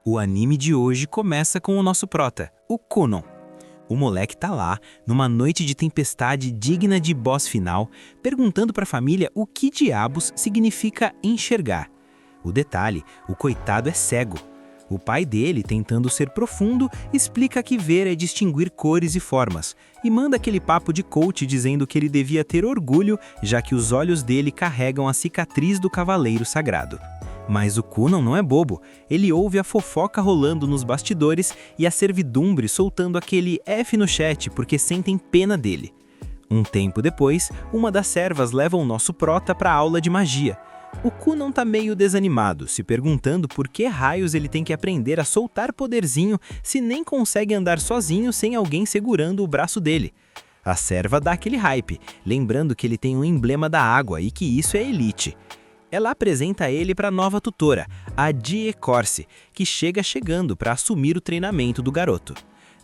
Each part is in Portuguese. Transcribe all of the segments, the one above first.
O anime de hoje começa com o nosso prota, o Kunon. O moleque tá lá, numa noite de tempestade digna de boss final, perguntando pra família o que diabos significa enxergar. O detalhe, o coitado é cego. O pai dele, tentando ser profundo, explica que ver é distinguir cores e formas, e manda aquele papo de coach dizendo que ele devia ter orgulho, já que os olhos dele carregam a cicatriz do cavaleiro sagrado. Mas o Kunon não é bobo, ele ouve a fofoca rolando nos bastidores e a servidumbre soltando aquele F no chat porque sentem pena dele. Um tempo depois, uma das servas leva o nosso prota para a aula de magia. O Kunon tá meio desanimado, se perguntando por que raios ele tem que aprender a soltar poderzinho se nem consegue andar sozinho sem alguém segurando o braço dele. A serva dá aquele hype, lembrando que ele tem um emblema da água e que isso é elite. Ela apresenta ele para a nova tutora, a Die Corse, que chegando para assumir o treinamento do garoto.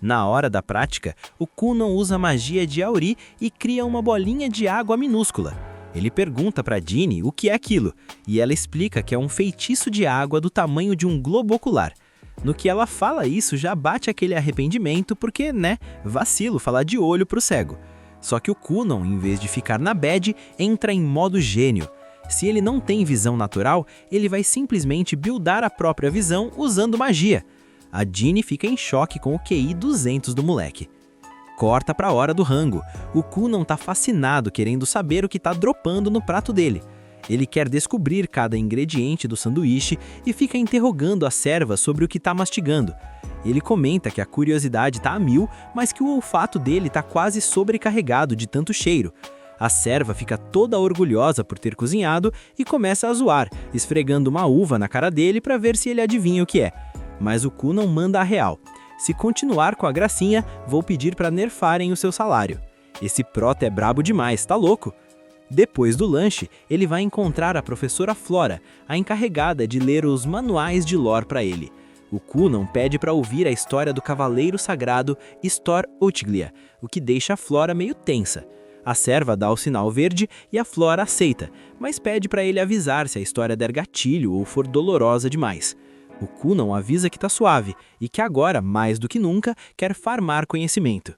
Na hora da prática, o Kunon usa a magia de Auri e cria uma bolinha de água minúscula. Ele pergunta para Dini o que é aquilo, e ela explica que é um feitiço de água do tamanho de um globo ocular. No que ela fala isso, já bate aquele arrependimento porque, vacilo falar de olho pro cego. Só que o Kunon, em vez de ficar na bad, entra em modo gênio. Se ele não tem visão natural, ele vai simplesmente buildar a própria visão usando magia. A Dini fica em choque com o QI 200 do moleque. Corta pra hora do rango. O Kunon tá fascinado querendo saber o que tá dropando no prato dele. Ele quer descobrir cada ingrediente do sanduíche e fica interrogando a serva sobre o que tá mastigando. Ele comenta que a curiosidade tá a mil, mas que o olfato dele tá quase sobrecarregado de tanto cheiro. A serva fica toda orgulhosa por ter cozinhado e começa a zoar, esfregando uma uva na cara dele para ver se ele adivinha o que é. Mas o Kunon manda a real. Se continuar com a gracinha, vou pedir para nerfarem o seu salário. Esse prota é brabo demais, tá louco? Depois do lanche, ele vai encontrar a professora Flora, a encarregada de ler os manuais de lore para ele. O Kunon pede para ouvir a história do cavaleiro sagrado Stor Utglia, o que deixa a Flora meio tensa. A serva dá o sinal verde e a Flora aceita, mas pede para ele avisar se a história der gatilho ou for dolorosa demais. O Kunon avisa que tá suave e que agora, mais do que nunca, quer farmar conhecimento.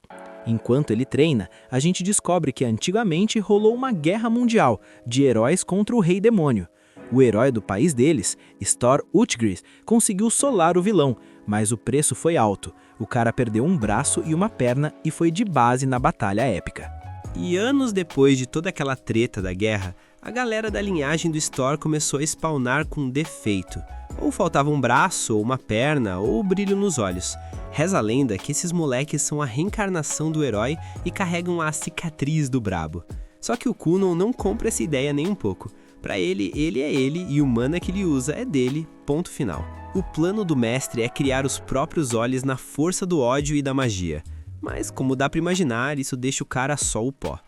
Enquanto ele treina, a gente descobre que antigamente rolou uma guerra mundial de heróis contra o Rei Demônio. O herói do país deles, Stor Utgris, conseguiu solar o vilão, mas o preço foi alto. O cara perdeu um braço e uma perna e foi de base na batalha épica. E anos depois de toda aquela treta da guerra, a galera da linhagem do Stor começou a spawnar com defeito. Ou faltava um braço, ou uma perna, ou brilho nos olhos. Reza a lenda que esses moleques são a reencarnação do herói e carregam a cicatriz do brabo. Só que o Kunon não compra essa ideia nem um pouco. Pra ele é ele e o mana que ele usa é dele, ponto final. O plano do mestre é criar os próprios olhos na força do ódio e da magia. Mas, como dá pra imaginar, isso deixa o cara só o pó.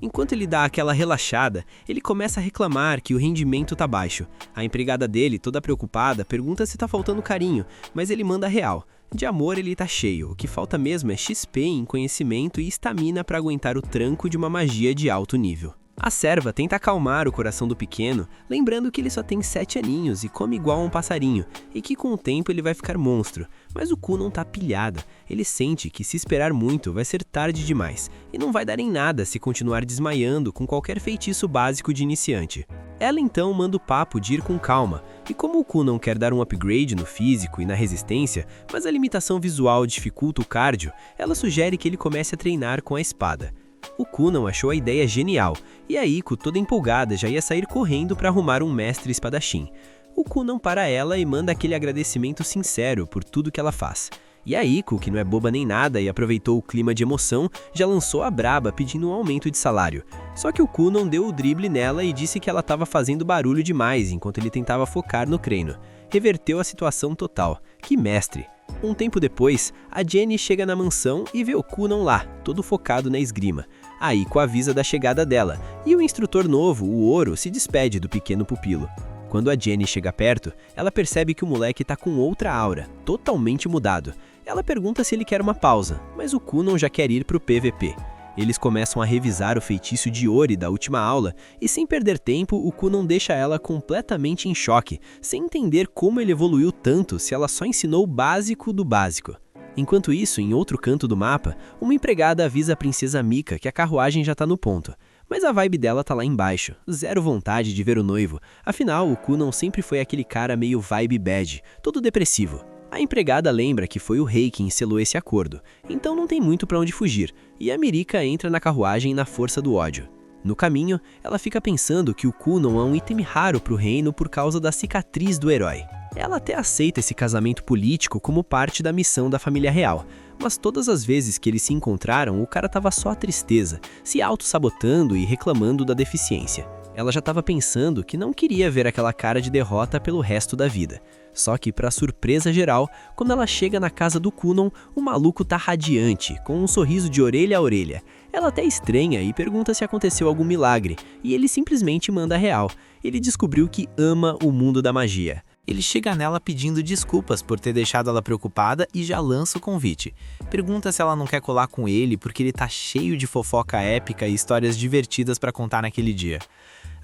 Enquanto ele dá aquela relaxada, ele começa a reclamar que o rendimento tá baixo. A empregada dele, toda preocupada, pergunta se tá faltando carinho, mas ele manda a real. De amor ele tá cheio, o que falta mesmo é XP em conhecimento e estamina pra aguentar o tranco de uma magia de alto nível. A serva tenta acalmar o coração do pequeno, lembrando que ele só tem 7 aninhos e come igual a um passarinho, e que com o tempo ele vai ficar monstro. Mas o Kunon tá pilhado, ele sente que se esperar muito vai ser tarde demais, e não vai dar em nada se continuar desmaiando com qualquer feitiço básico de iniciante. Ela então manda o papo de ir com calma, e como o Kunon quer dar um upgrade no físico e na resistência, mas a limitação visual dificulta o cardio, ela sugere que ele comece a treinar com a espada. O Kunon achou a ideia genial, e a Iko, toda empolgada, já ia sair correndo para arrumar um mestre espadachim. O Kunon para ela e manda aquele agradecimento sincero por tudo que ela faz. E a Iko, que não é boba nem nada e aproveitou o clima de emoção, já lançou a braba pedindo um aumento de salário. Só que o Kunon deu o drible nela e disse que ela estava fazendo barulho demais enquanto ele tentava focar no treino. Reverteu a situação total. Que mestre! Um tempo depois, a Jenny chega na mansão e vê o Kunon lá, todo focado na esgrima. A Iko avisa da chegada dela, e o instrutor novo, o Oro, se despede do pequeno pupilo. Quando a Jenny chega perto, ela percebe que o moleque tá com outra aura, totalmente mudado. Ela pergunta se ele quer uma pausa, mas o Kunon já quer ir pro PVP. Eles começam a revisar o feitiço de Ori da última aula, e sem perder tempo, o Kunon deixa ela completamente em choque, sem entender como ele evoluiu tanto se ela só ensinou o básico do básico. Enquanto isso, em outro canto do mapa, uma empregada avisa a princesa Mika que a carruagem já tá no ponto. Mas a vibe dela tá lá embaixo, zero vontade de ver o noivo, afinal o Kunon sempre foi aquele cara meio vibe bad, todo depressivo. A empregada lembra que foi o rei quem selou esse acordo, então não tem muito pra onde fugir, e a Mirika entra na carruagem na força do ódio. No caminho, ela fica pensando que o Kunon é um item raro pro reino por causa da cicatriz do herói. Ela até aceita esse casamento político como parte da missão da família real, mas todas as vezes que eles se encontraram, o cara tava só a tristeza, se auto-sabotando e reclamando da deficiência. Ela já estava pensando que não queria ver aquela cara de derrota pelo resto da vida. Só que, para surpresa geral, quando ela chega na casa do Kunon, o maluco tá radiante, com um sorriso de orelha a orelha. Ela até estranha e pergunta se aconteceu algum milagre, e ele simplesmente manda a real. Ele descobriu que ama o mundo da magia. Ele chega nela pedindo desculpas por ter deixado ela preocupada e já lança o convite. Pergunta se ela não quer colar com ele porque ele tá cheio de fofoca épica e histórias divertidas para contar naquele dia.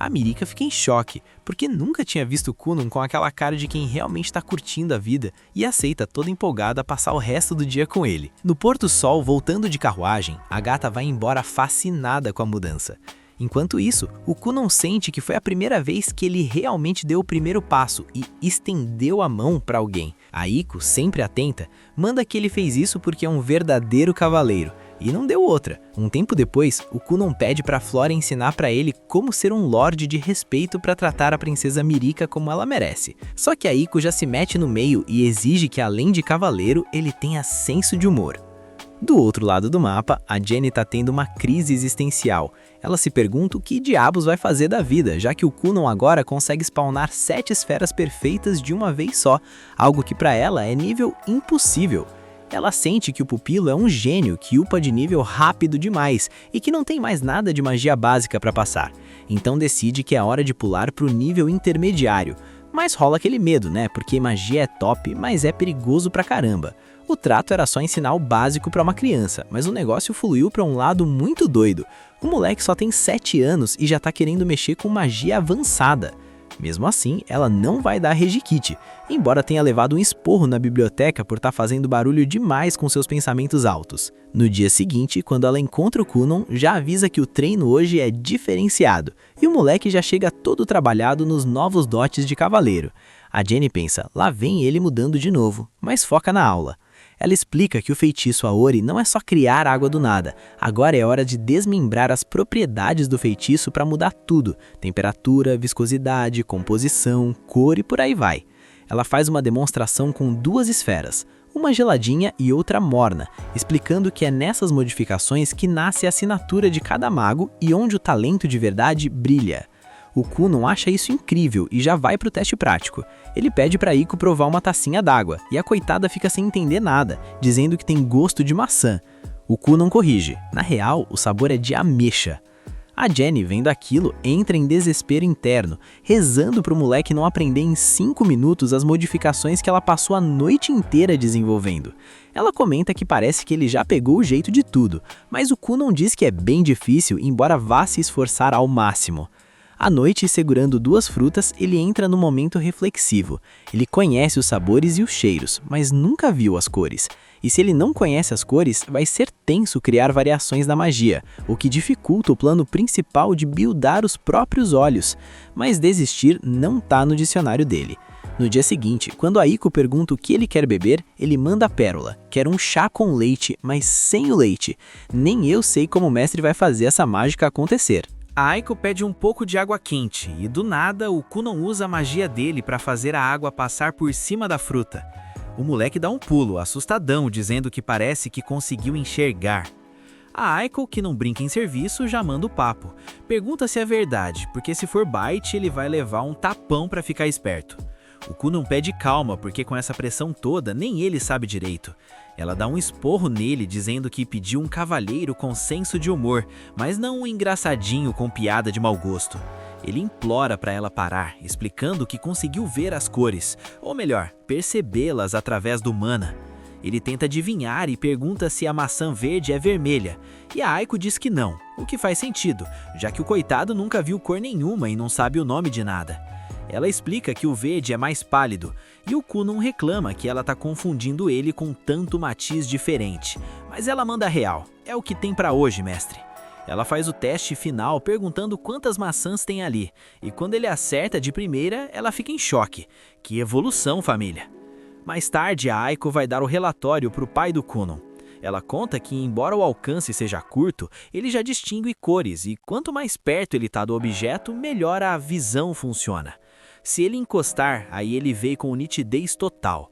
A Mirika fica em choque, porque nunca tinha visto o Kunon com aquela cara de quem realmente está curtindo a vida e aceita toda empolgada a passar o resto do dia com ele. No pôr-do-sol, voltando de carruagem, a gata vai embora fascinada com a mudança. Enquanto isso, o Kunon sente que foi a primeira vez que ele realmente deu o primeiro passo e estendeu a mão para alguém. A Iko, sempre atenta, manda que ele fez isso porque é um verdadeiro cavaleiro. E não deu outra. Um tempo depois, o Kunon pede para Flora ensinar para ele como ser um lorde de respeito para tratar a princesa Mirika como ela merece. Só que a Iko já se mete no meio e exige que, além de cavaleiro, ele tenha senso de humor. Do outro lado do mapa, a Jenny tá tendo uma crise existencial. Ela se pergunta o que diabos vai fazer da vida, já que o Kunon agora consegue spawnar 7 esferas perfeitas de uma vez só, algo que para ela é nível impossível. Ela sente que o pupilo é um gênio que upa de nível rápido demais e que não tem mais nada de magia básica para passar. Então decide que é hora de pular para o nível intermediário. Mas rola aquele medo, né? Porque magia é top, mas é perigoso pra caramba. O trato era só ensinar o básico para uma criança, mas o negócio fluiu para um lado muito doido. O moleque só tem 7 anos e já tá querendo mexer com magia avançada. Mesmo assim, ela não vai dar Regikit, embora tenha levado um esporro na biblioteca por estar fazendo barulho demais com seus pensamentos altos. No dia seguinte, quando ela encontra o Kunon, já avisa que o treino hoje é diferenciado, e o moleque já chega todo trabalhado nos novos dotes de cavaleiro. A Jenny pensa, lá vem ele mudando de novo, mas foca na aula. Ela explica que o feitiço Aori não é só criar água do nada, agora é hora de desmembrar as propriedades do feitiço para mudar tudo, temperatura, viscosidade, composição, cor e por aí vai. Ela faz uma demonstração com 2 esferas, uma geladinha e outra morna, explicando que é nessas modificações que nasce a assinatura de cada mago e onde o talento de verdade brilha. O Kunon acha isso incrível e já vai pro teste prático. Ele pede pra Iko provar uma tacinha d'água e a coitada fica sem entender nada, dizendo que tem gosto de maçã. O Kunon corrige. Na real, o sabor é de ameixa. A Jenny, vendo aquilo, entra em desespero interno, rezando pro moleque não aprender em 5 minutos as modificações que ela passou a noite inteira desenvolvendo. Ela comenta que parece que ele já pegou o jeito de tudo, mas o Kunon diz que é bem difícil, embora vá se esforçar ao máximo. À noite, segurando 2 frutas, ele entra no momento reflexivo. Ele conhece os sabores e os cheiros, mas nunca viu as cores. E se ele não conhece as cores, vai ser tenso criar variações da magia, o que dificulta o plano principal de buildar os próprios olhos. Mas desistir não tá no dicionário dele. No dia seguinte, quando a Iko pergunta o que ele quer beber, ele manda a pérola. Quer um chá com leite, mas sem o leite. Nem eu sei como o mestre vai fazer essa mágica acontecer. A Aiko pede um pouco de água quente e, do nada, o Kunon usa a magia dele para fazer a água passar por cima da fruta. O moleque dá um pulo, assustadão, dizendo que parece que conseguiu enxergar. A Aiko, que não brinca em serviço, já manda o papo. Pergunta se é verdade, porque se for bite, ele vai levar um tapão para ficar esperto. O Kunon pede calma, porque com essa pressão toda, nem ele sabe direito. Ela dá um esporro nele, dizendo que pediu um cavalheiro com senso de humor, mas não um engraçadinho com piada de mau gosto. Ele implora para ela parar, explicando que conseguiu ver as cores, ou melhor, percebê-las através do mana. Ele tenta adivinhar e pergunta se a maçã verde é vermelha, e a Aiko diz que não, o que faz sentido, já que o coitado nunca viu cor nenhuma e não sabe o nome de nada. Ela explica que o verde é mais pálido, e o Kunon reclama que ela está confundindo ele com tanto matiz diferente. Mas ela manda real, é o que tem para hoje, mestre. Ela faz o teste final perguntando quantas maçãs tem ali, e quando ele acerta de primeira, ela fica em choque. Que evolução, família! Mais tarde, a Aiko vai dar o relatório para o pai do Kunon. Ela conta que, embora o alcance seja curto, ele já distingue cores, e quanto mais perto ele está do objeto, melhor a visão funciona. Se ele encostar, aí ele vê com nitidez total.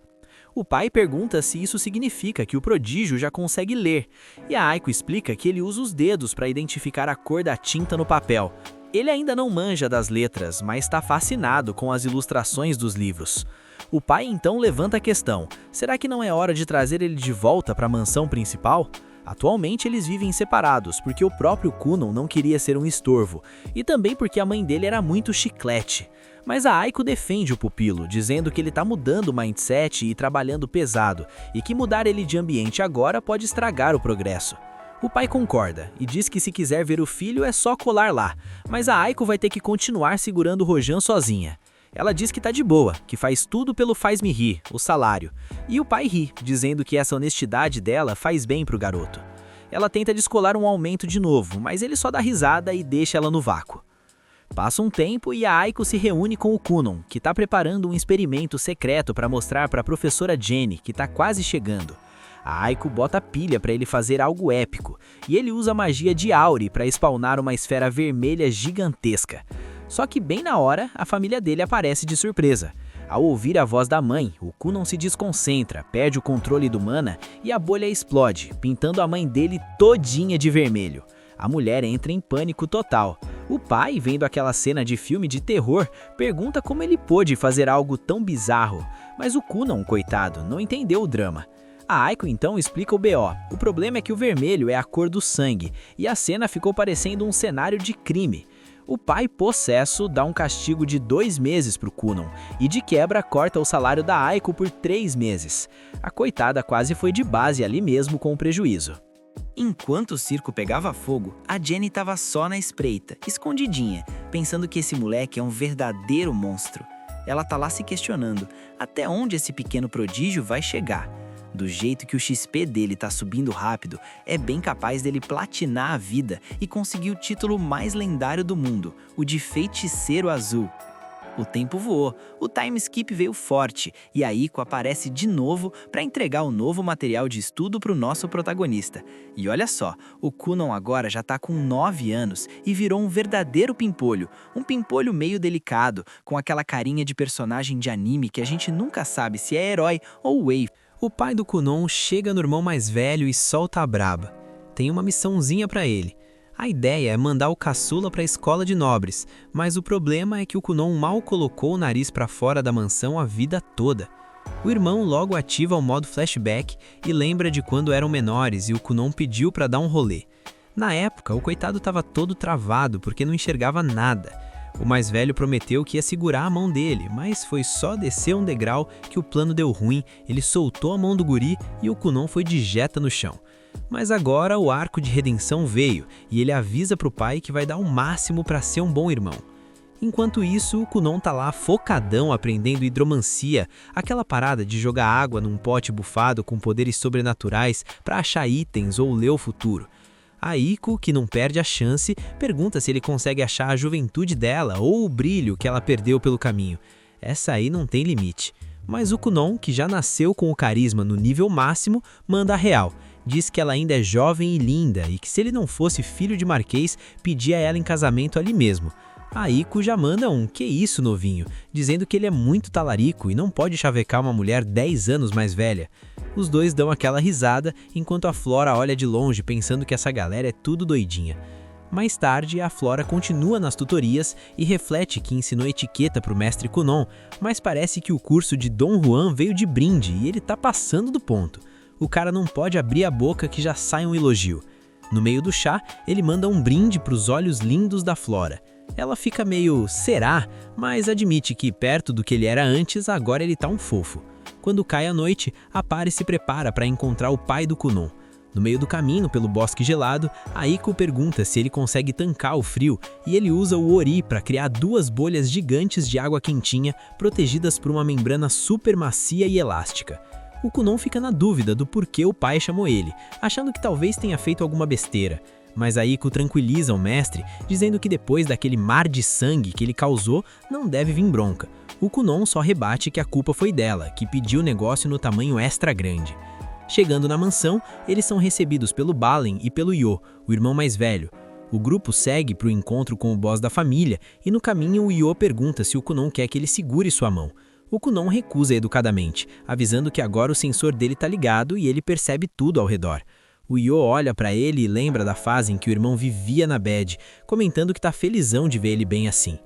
O pai pergunta se isso significa que o prodígio já consegue ler, e a Aiko explica que ele usa os dedos para identificar a cor da tinta no papel. Ele ainda não manja das letras, mas está fascinado com as ilustrações dos livros. O pai então levanta a questão: será que não é hora de trazer ele de volta para a mansão principal? Atualmente eles vivem separados porque o próprio Kunon não queria ser um estorvo, e também porque a mãe dele era muito chiclete. Mas a Aiko defende o pupilo, dizendo que ele está mudando o mindset e trabalhando pesado, e que mudar ele de ambiente agora pode estragar o progresso. O pai concorda e diz que se quiser ver o filho é só colar lá, mas a Aiko vai ter que continuar segurando o Rojan sozinha. Ela diz que tá de boa, que faz tudo pelo faz-me rir, o salário. E o pai ri, dizendo que essa honestidade dela faz bem pro garoto. Ela tenta descolar um aumento de novo, mas ele só dá risada e deixa ela no vácuo. Passa um tempo e a Aiko se reúne com o Kunon, que está preparando um experimento secreto para mostrar para a professora Jenny, que está quase chegando. A Aiko bota pilha para ele fazer algo épico, e ele usa a magia de Auri para spawnar uma esfera vermelha gigantesca. Só que bem na hora, a família dele aparece de surpresa. Ao ouvir a voz da mãe, o Kunon se desconcentra, perde o controle do mana e a bolha explode, pintando a mãe dele todinha de vermelho. A mulher entra em pânico total. O pai, vendo aquela cena de filme de terror, pergunta como ele pôde fazer algo tão bizarro. Mas o Kunon, coitado, não entendeu o drama. A Aiko então explica o BO. O problema é que o vermelho é a cor do sangue, e a cena ficou parecendo um cenário de crime. O pai, possesso, dá um castigo de 2 meses pro Kunon, e de quebra corta o salário da Aiko por 3 meses. A coitada quase foi de base ali mesmo com o prejuízo. Enquanto o circo pegava fogo, a Jenny estava só na espreita, escondidinha, pensando que esse moleque é um verdadeiro monstro. Ela tá lá se questionando até onde esse pequeno prodígio vai chegar. Do jeito que o XP dele tá subindo rápido, é bem capaz dele platinar a vida e conseguir o título mais lendário do mundo, o de Feiticeiro Azul. O tempo voou, o time skip veio forte e a Aiko aparece de novo para entregar o novo material de estudo para o nosso protagonista. E olha só, o Kunon agora já tá com 9 anos e virou um verdadeiro pimpolho, um pimpolho meio delicado, com aquela carinha de personagem de anime que a gente nunca sabe se é herói ou wave. O pai do Kunon chega no irmão mais velho e solta a braba. Tem uma missãozinha para ele. A ideia é mandar o caçula para a escola de nobres, mas o problema é que o Kunon mal colocou o nariz para fora da mansão a vida toda. O irmão logo ativa o modo flashback e lembra de quando eram menores e o Kunon pediu para dar um rolê. Na época, o coitado estava todo travado porque não enxergava nada. O mais velho prometeu que ia segurar a mão dele, mas foi só descer um degrau que o plano deu ruim, ele soltou a mão do guri e o Kunon foi de jeta no chão. Mas agora o arco de redenção veio e ele avisa pro pai que vai dar o máximo para ser um bom irmão. Enquanto isso, o Kunon tá lá focadão aprendendo hidromancia, aquela parada de jogar água num pote bufado com poderes sobrenaturais para achar itens ou ler o futuro. A Aiko, que não perde a chance, pergunta se ele consegue achar a juventude dela ou o brilho que ela perdeu pelo caminho. Essa aí não tem limite. Mas o Kunon, que já nasceu com o carisma no nível máximo, manda a real. Diz que ela ainda é jovem e linda e que se ele não fosse filho de Marquês, pedia ela em casamento ali mesmo. A Aiko já manda um "que isso, novinho", dizendo que ele é muito talarico e não pode chavecar uma mulher 10 anos mais velha. Os dois dão aquela risada, enquanto a Flora olha de longe pensando que essa galera é tudo doidinha. Mais tarde, a Flora continua nas tutorias e reflete que ensinou etiqueta pro mestre Kunon, mas parece que o curso de Dom Juan veio de brinde e ele tá passando do ponto. O cara não pode abrir a boca que já sai um elogio. No meio do chá, ele manda um brinde pros olhos lindos da Flora. Ela fica meio "será?", mas admite que perto do que ele era antes, agora ele tá um fofo. Quando cai a noite, a Pari se prepara para encontrar o pai do Kunon. No meio do caminho, pelo bosque gelado, Aiko pergunta se ele consegue tancar o frio e ele usa o Ori para criar 2 bolhas gigantes de água quentinha protegidas por uma membrana super macia e elástica. O Kunon fica na dúvida do porquê o pai chamou ele, achando que talvez tenha feito alguma besteira. Mas Aiko tranquiliza o mestre, dizendo que depois daquele mar de sangue que ele causou, não deve vir bronca. O Kunon só rebate que a culpa foi dela, que pediu o negócio no tamanho extra grande. Chegando na mansão, eles são recebidos pelo Balen e pelo Yo, o irmão mais velho. O grupo segue para o encontro com o boss da família e no caminho o Yo pergunta se o Kunon quer que ele segure sua mão. O Kunon recusa educadamente, avisando que agora o sensor dele tá ligado e ele percebe tudo ao redor. O Yo olha para ele e lembra da fase em que o irmão vivia na bad, comentando que tá felizão de ver ele bem assim.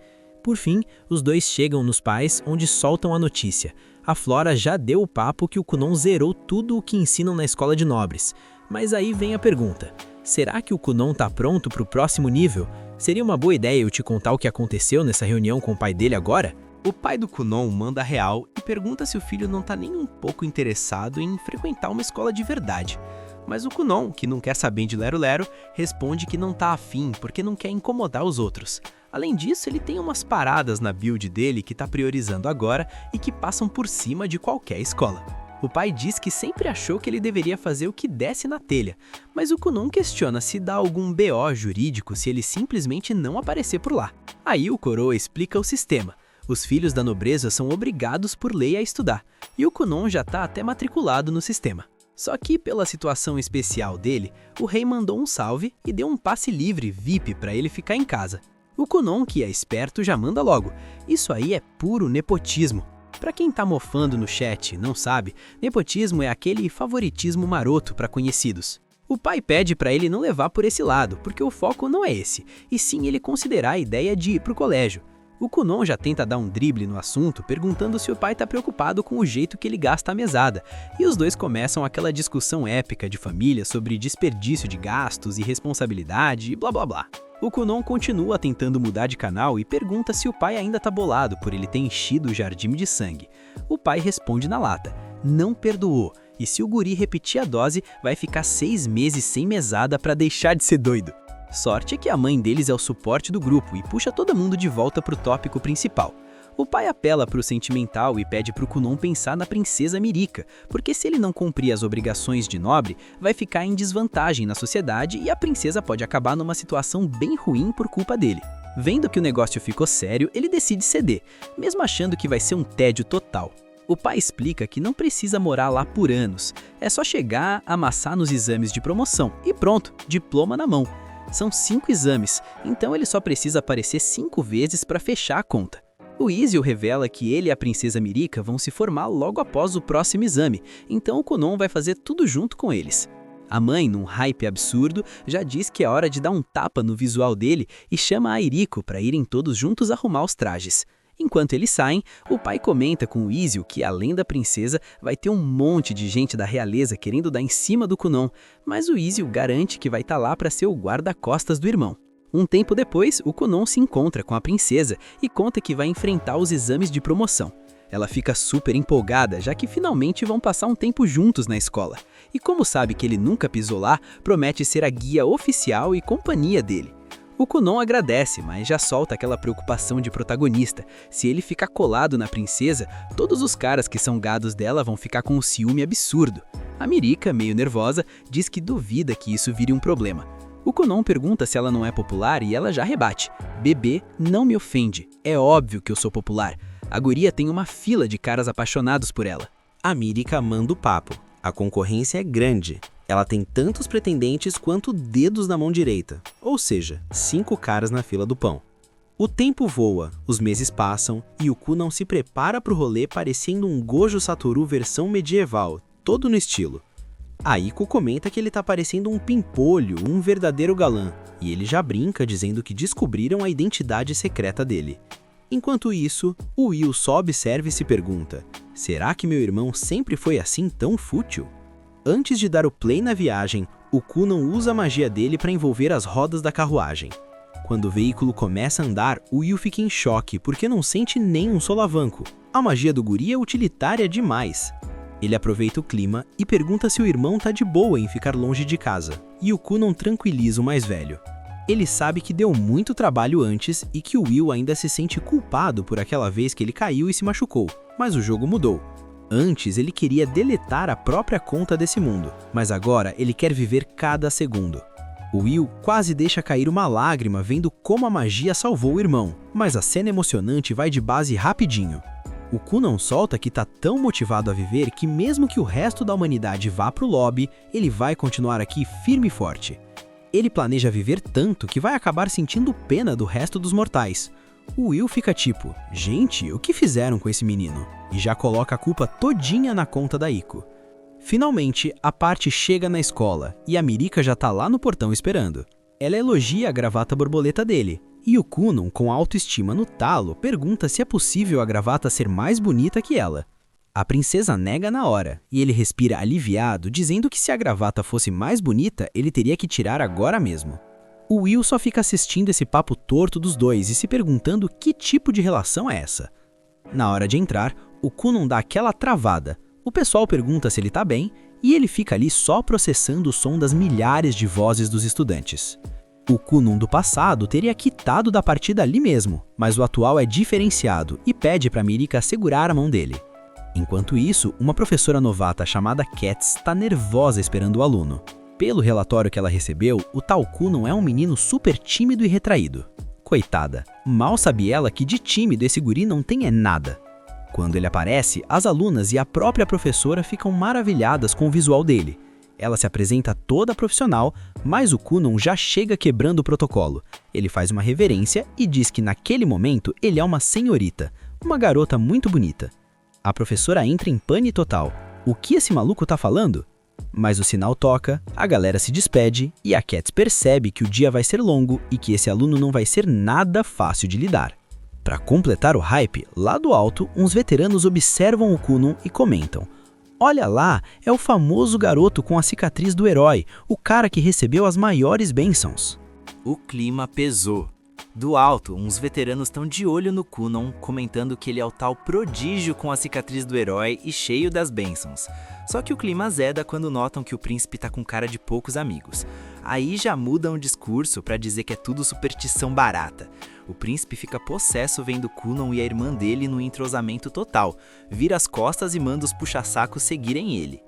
Por fim, os dois chegam nos pais, onde soltam a notícia. A Flora já deu o papo que o Kunon zerou tudo o que ensinam na escola de nobres. Mas aí vem a pergunta: será que o Kunon tá pronto pro próximo nível? Seria uma boa ideia eu te contar o que aconteceu nessa reunião com o pai dele agora? O pai do Kunon manda real e pergunta se o filho não tá nem um pouco interessado em frequentar uma escola de verdade. Mas o Kunon, que não quer saber de lero-lero, responde que não tá afim porque não quer incomodar os outros. Além disso, ele tem umas paradas na build dele que tá priorizando agora e que passam por cima de qualquer escola. O pai diz que sempre achou que ele deveria fazer o que desce na telha, mas o Kunon questiona se dá algum BO jurídico se ele simplesmente não aparecer por lá. Aí o Coroa explica o sistema. Os filhos da nobreza são obrigados por lei a estudar, e o Kunon já tá até matriculado no sistema. Só que, pela situação especial dele, o rei mandou um salve e deu um passe livre VIP para ele ficar em casa. O Kunon, que é esperto, já manda logo. Isso aí é puro nepotismo. Pra quem tá mofando no chat e não sabe, nepotismo é aquele favoritismo maroto para conhecidos. O pai pede para ele não levar por esse lado, porque o foco não é esse, e sim ele considerar a ideia de ir pro colégio. O Kunon já tenta dar um drible no assunto, perguntando se o pai tá preocupado com o jeito que ele gasta a mesada, e os dois começam aquela discussão épica de família sobre desperdício de gastos e responsabilidade e blá blá blá. O Kunon continua tentando mudar de canal e pergunta se o pai ainda tá bolado por ele ter enchido o jardim de sangue. O pai responde na lata: não perdoou, e se o guri repetir a dose, vai ficar 6 meses sem mesada pra deixar de ser doido. Sorte é que a mãe deles é o suporte do grupo e puxa todo mundo de volta pro tópico principal. O pai apela pro sentimental e pede pro Kunon pensar na princesa Mirika, porque se ele não cumprir as obrigações de nobre, vai ficar em desvantagem na sociedade e a princesa pode acabar numa situação bem ruim por culpa dele. Vendo que o negócio ficou sério, ele decide ceder, mesmo achando que vai ser um tédio total. O pai explica que não precisa morar lá por anos, é só chegar, amassar nos exames de promoção e pronto, diploma na mão. São 5 exames, então ele só precisa aparecer 5 vezes para fechar a conta. O Izio revela que ele e a princesa Mirika vão se formar logo após o próximo exame, então o Kunon vai fazer tudo junto com eles. A mãe, num hype absurdo, já diz que é hora de dar um tapa no visual dele e chama a Airiko para irem todos juntos arrumar os trajes. Enquanto eles saem, o pai comenta com o Izio que, além da princesa, vai ter um monte de gente da realeza querendo dar em cima do Kunon, mas o Izio garante que vai estar lá para ser o guarda-costas do irmão. Um tempo depois, o Kunon se encontra com a princesa e conta que vai enfrentar os exames de promoção. Ela fica super empolgada, já que finalmente vão passar um tempo juntos na escola. E como sabe que ele nunca pisou lá, promete ser a guia oficial e companhia dele. O Kunon agradece, mas já solta aquela preocupação de protagonista. Se ele ficar colado na princesa, todos os caras que são gados dela vão ficar com um ciúme absurdo. A Mirika, meio nervosa, diz que duvida que isso vire um problema. O Kunon pergunta se ela não é popular e ela já rebate: bebê, não me ofende, é óbvio que eu sou popular. A guria tem uma fila de caras apaixonados por ela. A Mirika manda o papo: a concorrência é grande. Ela tem tantos pretendentes quanto dedos na mão direita, ou seja, 5 caras na fila do pão. O tempo voa, os meses passam e o Kunon se prepara pro rolê parecendo um Gojo Satoru versão medieval, todo no estilo. A Aiko comenta que ele tá parecendo um pimpolho, um verdadeiro galã, e ele já brinca dizendo que descobriram a identidade secreta dele. Enquanto isso, o Will só observa e se pergunta: será que meu irmão sempre foi assim tão fútil? Antes de dar o play na viagem, o Kunon usa a magia dele para envolver as rodas da carruagem. Quando o veículo começa a andar, o Will fica em choque porque não sente nem um solavanco. A magia do guri é utilitária demais. Ele aproveita o clima e pergunta se o irmão tá de boa em ficar longe de casa, e o Coonan tranquiliza o mais velho. Ele sabe que deu muito trabalho antes e que o Will ainda se sente culpado por aquela vez que ele caiu e se machucou, mas o jogo mudou. Antes ele queria deletar a própria conta desse mundo, mas agora ele quer viver cada segundo. O Will quase deixa cair uma lágrima vendo como a magia salvou o irmão, mas a cena emocionante vai de base rapidinho. O Coonan solta que tá tão motivado a viver que mesmo que o resto da humanidade vá pro lobby, ele vai continuar aqui firme e forte. Ele planeja viver tanto que vai acabar sentindo pena do resto dos mortais. O Will fica tipo, gente, o que fizeram com esse menino? E já coloca a culpa todinha na conta da Iko. Finalmente, a parte chega na escola e a Mirika já tá lá no portão esperando. Ela elogia a gravata borboleta dele, e o Coonan, com autoestima no talo, pergunta se é possível a gravata ser mais bonita que ela. A princesa nega na hora, e ele respira aliviado, dizendo que se a gravata fosse mais bonita, ele teria que tirar agora mesmo. O Will só fica assistindo esse papo torto dos dois e se perguntando que tipo de relação é essa. Na hora de entrar, o Coonan dá aquela travada. O pessoal pergunta se ele tá bem, e ele fica ali só processando o som das milhares de vozes dos estudantes. O Coonan do passado teria quitado da partida ali mesmo, mas o atual é diferenciado e pede para Mirika segurar a mão dele. Enquanto isso, uma professora novata chamada Cats está nervosa esperando o aluno. Pelo relatório que ela recebeu, o tal Coonan é um menino super tímido e retraído. Coitada, mal sabe ela que de tímido esse guri não tem nada. Quando ele aparece, as alunas e a própria professora ficam maravilhadas com o visual dele. Ela se apresenta toda profissional, mas o Coonan já chega quebrando o protocolo. Ele faz uma reverência e diz que naquele momento ele é uma senhorita, uma garota muito bonita. A professora entra em pane total. O que esse maluco tá falando? Mas o sinal toca, a galera se despede e a Cats percebe que o dia vai ser longo e que esse aluno não vai ser nada fácil de lidar. Para completar o hype, lá do alto, uns veteranos observam o Coonan e comentam: olha lá, é o famoso garoto com a cicatriz do herói, o cara que recebeu as maiores bênçãos. O clima pesou. Do alto, uns veteranos estão de olho no Coonan, comentando que ele é o tal prodígio com a cicatriz do herói e cheio das bênçãos. Só que o clima azeda quando notam que o príncipe tá com cara de poucos amigos. Aí já mudam o discurso pra dizer que é tudo superstição barata. O príncipe fica possesso vendo Coonan e a irmã dele no entrosamento total, vira as costas e manda os puxa-sacos seguirem ele.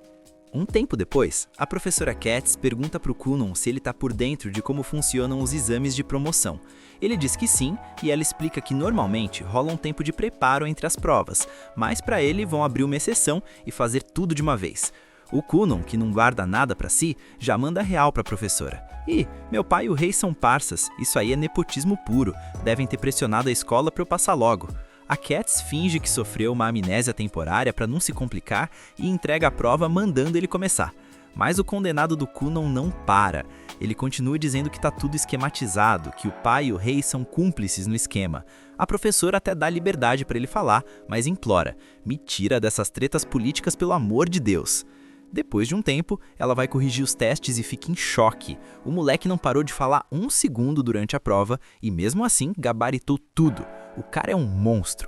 Um tempo depois, a professora Cats pergunta pro Coonan se ele tá por dentro de como funcionam os exames de promoção. Ele diz que sim, e ela explica que normalmente rola um tempo de preparo entre as provas, mas para ele vão abrir uma exceção e fazer tudo de uma vez. O Coonan, que não guarda nada pra si, já manda real pra professora. "Ih, meu pai e o rei são parças, isso aí é nepotismo puro, devem ter pressionado a escola pra eu passar logo." A Cats finge que sofreu uma amnésia temporária para não se complicar e entrega a prova mandando ele começar. Mas o condenado do Coonan não para. Ele continua dizendo que tá tudo esquematizado, que o pai e o rei são cúmplices no esquema. A professora até dá liberdade para ele falar, mas implora: "Me tira dessas tretas políticas pelo amor de Deus." Depois de um tempo, ela vai corrigir os testes e fica em choque. O moleque não parou de falar um segundo durante a prova e mesmo assim gabaritou tudo. O cara é um monstro.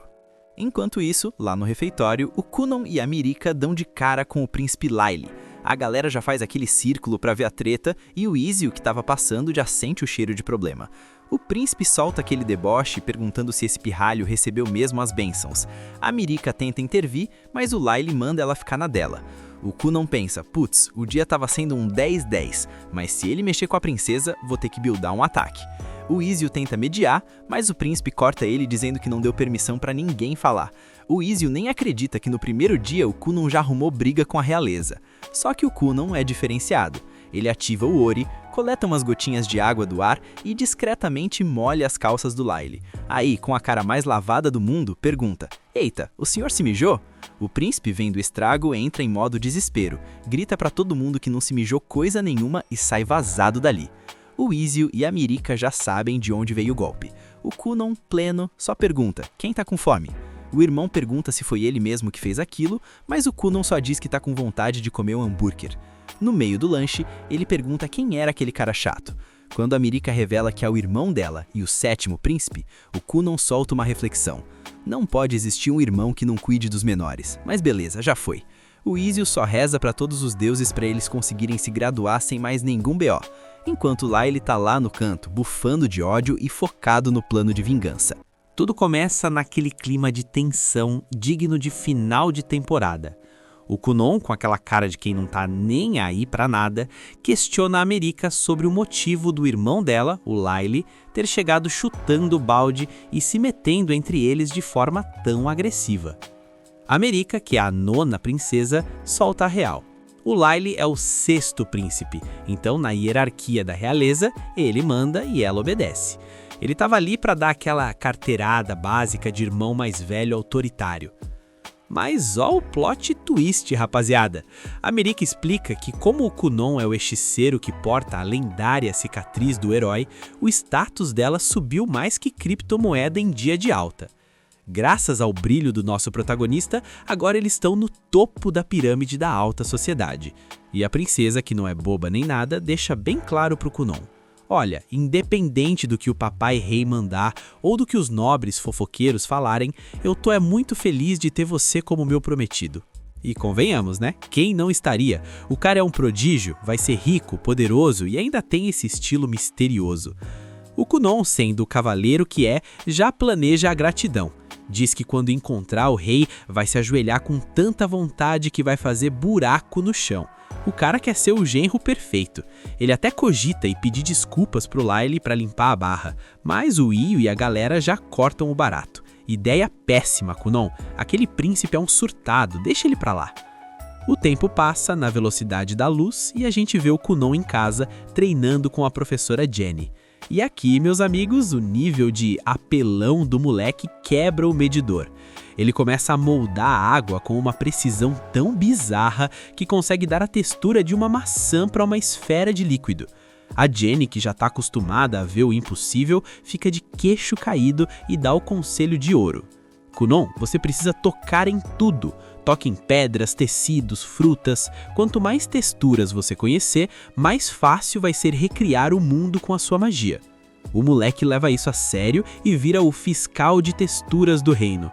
Enquanto isso, lá no refeitório, o Coonan e a Mirika dão de cara com o príncipe Lyle. A galera já faz aquele círculo pra ver a treta e o Izzy, que estava passando, já sente o cheiro de problema. O príncipe solta aquele deboche perguntando se esse pirralho recebeu mesmo as bênçãos. A Mirika tenta intervir, mas o Lyle manda ela ficar na dela. O Coonan pensa: putz, o dia tava sendo um 10-10, mas se ele mexer com a princesa, vou ter que buildar um ataque. O Izzy tenta mediar, mas o príncipe corta ele dizendo que não deu permissão pra ninguém falar. O Izzy nem acredita que no primeiro dia o Coonan já arrumou briga com a realeza. Só que o Coonan é diferenciado. Ele ativa o Ori, coleta umas gotinhas de água do ar e discretamente molha as calças do Lyle. Aí, com a cara mais lavada do mundo, pergunta: "Eita, o senhor se mijou?" O príncipe, vendo o estrago, entra em modo desespero, grita pra todo mundo que não se mijou coisa nenhuma e sai vazado dali. O Izzy e a Mirika já sabem de onde veio o golpe. O Coonan, pleno, só pergunta: "Quem tá com fome?" O irmão pergunta se foi ele mesmo que fez aquilo, mas o Coonan só diz que tá com vontade de comer um hambúrguer. No meio do lanche, ele pergunta quem era aquele cara chato. Quando a Mirika revela que é o irmão dela e o 7º príncipe, o Kunon solta uma reflexão. Não pode existir um irmão que não cuide dos menores, mas beleza, já foi. O Izio só reza para todos os deuses para eles conseguirem se graduar sem mais nenhum BO, enquanto lá ele tá lá no canto, bufando de ódio e focado no plano de vingança. Tudo começa naquele clima de tensão digno de final de temporada. O Kunon, com aquela cara de quem não tá nem aí pra nada, questiona a Mirika sobre o motivo do irmão dela, o Lyle, ter chegado chutando o balde e se metendo entre eles de forma tão agressiva. A Mirika, que é a 9ª princesa, solta a real. O Lyle é o 6º príncipe, então na hierarquia da realeza, ele manda e ela obedece. Ele estava ali para dar aquela carteirada básica de irmão mais velho autoritário. Mas ó o plot twist, rapaziada. A Mirika explica que como o Kunon é o hechiceiro que porta a lendária cicatriz do herói, o status dela subiu mais que criptomoeda em dia de alta. Graças ao brilho do nosso protagonista, agora eles estão no topo da pirâmide da alta sociedade. E a princesa, que não é boba nem nada, deixa bem claro pro Kunon. Olha, independente do que o papai rei mandar ou do que os nobres fofoqueiros falarem, eu tô muito feliz de ter você como meu prometido. E convenhamos, né? Quem não estaria? O cara é um prodígio, vai ser rico, poderoso e ainda tem esse estilo misterioso. O Kunon, sendo o cavaleiro que é, já planeja a gratidão. Diz que quando encontrar o rei, vai se ajoelhar com tanta vontade que vai fazer buraco no chão. O cara quer ser o genro perfeito. Ele até cogita e pedir desculpas pro Lyle para limpar a barra, mas o Io e a galera já cortam o barato. Ideia péssima, Kunon. Aquele príncipe é um surtado, deixa ele pra lá. O tempo passa na velocidade da luz e a gente vê o Kunon em casa treinando com a professora Jenny. E aqui, meus amigos, o nível de apelão do moleque quebra o medidor. Ele começa a moldar a água com uma precisão tão bizarra que consegue dar a textura de uma maçã para uma esfera de líquido. A Jenny, que já está acostumada a ver o impossível, fica de queixo caído e dá o conselho de ouro. Kunon, você precisa tocar em tudo. Toque em pedras, tecidos, frutas. Quanto mais texturas você conhecer, mais fácil vai ser recriar o mundo com a sua magia. O moleque leva isso a sério e vira o fiscal de texturas do reino.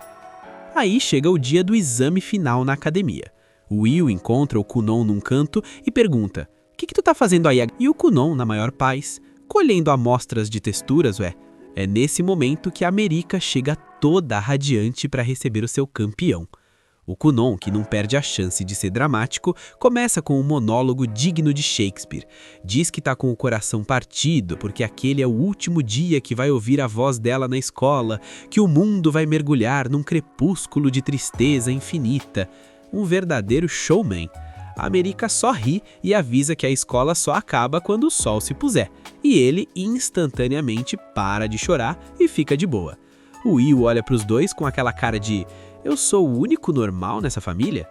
Aí chega o dia do exame final na academia. O Will encontra o Kunon num canto e pergunta: "O que tu tá fazendo aí?" E o Kunon, na maior paz, colhendo amostras de texturas, ué. É nesse momento que a Mirika chega toda radiante para receber o seu campeão. O Kunon, que não perde a chance de ser dramático, começa com um monólogo digno de Shakespeare. Diz que tá com o coração partido porque aquele é o último dia que vai ouvir a voz dela na escola, que o mundo vai mergulhar num crepúsculo de tristeza infinita. Um verdadeiro showman. A Mirika só ri e avisa que a escola só acaba quando o sol se puser. E ele instantaneamente para de chorar e fica de boa. O Will olha para os dois com aquela cara de: "Eu sou o único normal nessa família?"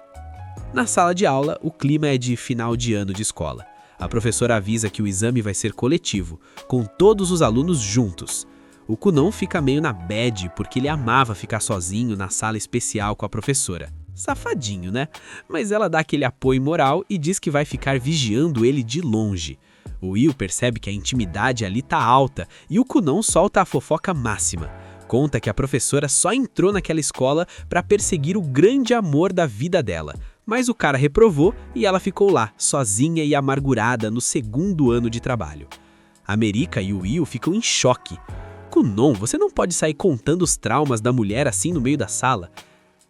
Na sala de aula, o clima é de final de ano de escola. A professora avisa que o exame vai ser coletivo, com todos os alunos juntos. O Kunon fica meio na bad porque ele amava ficar sozinho na sala especial com a professora. Safadinho, né? Mas ela dá aquele apoio moral e diz que vai ficar vigiando ele de longe. O Will percebe que a intimidade ali tá alta e o Kunon solta a fofoca máxima. Conta que a professora só entrou naquela escola para perseguir o grande amor da vida dela. Mas o cara reprovou e ela ficou lá, sozinha e amargurada no 2º ano de trabalho. A Mirika e o Will ficam em choque. "Kunon, você não pode sair contando os traumas da mulher assim no meio da sala."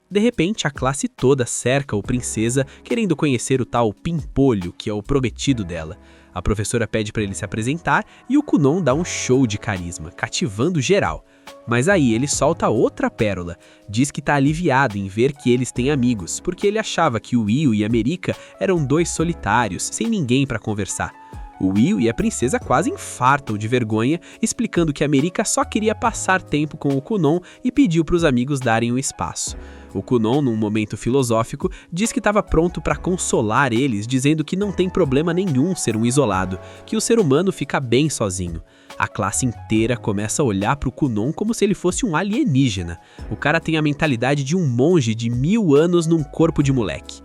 De repente, a classe toda cerca o princesa, querendo conhecer o tal Pimpolho, que é o prometido dela. A professora pede para ele se apresentar e o Kunon dá um show de carisma, cativando geral. Mas aí ele solta outra pérola. Diz que tá aliviado em ver que eles têm amigos, porque ele achava que o Will e a Mirika eram dois solitários, sem ninguém para conversar. O Will e a princesa quase infartam de vergonha, explicando que a Mirika só queria passar tempo com o Kunon e pediu para os amigos darem um espaço. O Kunon, num momento filosófico, diz que estava pronto para consolar eles, dizendo que não tem problema nenhum ser um isolado, que o ser humano fica bem sozinho. A classe inteira começa a olhar para o Kunon como se ele fosse um alienígena. O cara tem a mentalidade de um monge de 1000 anos num corpo de moleque.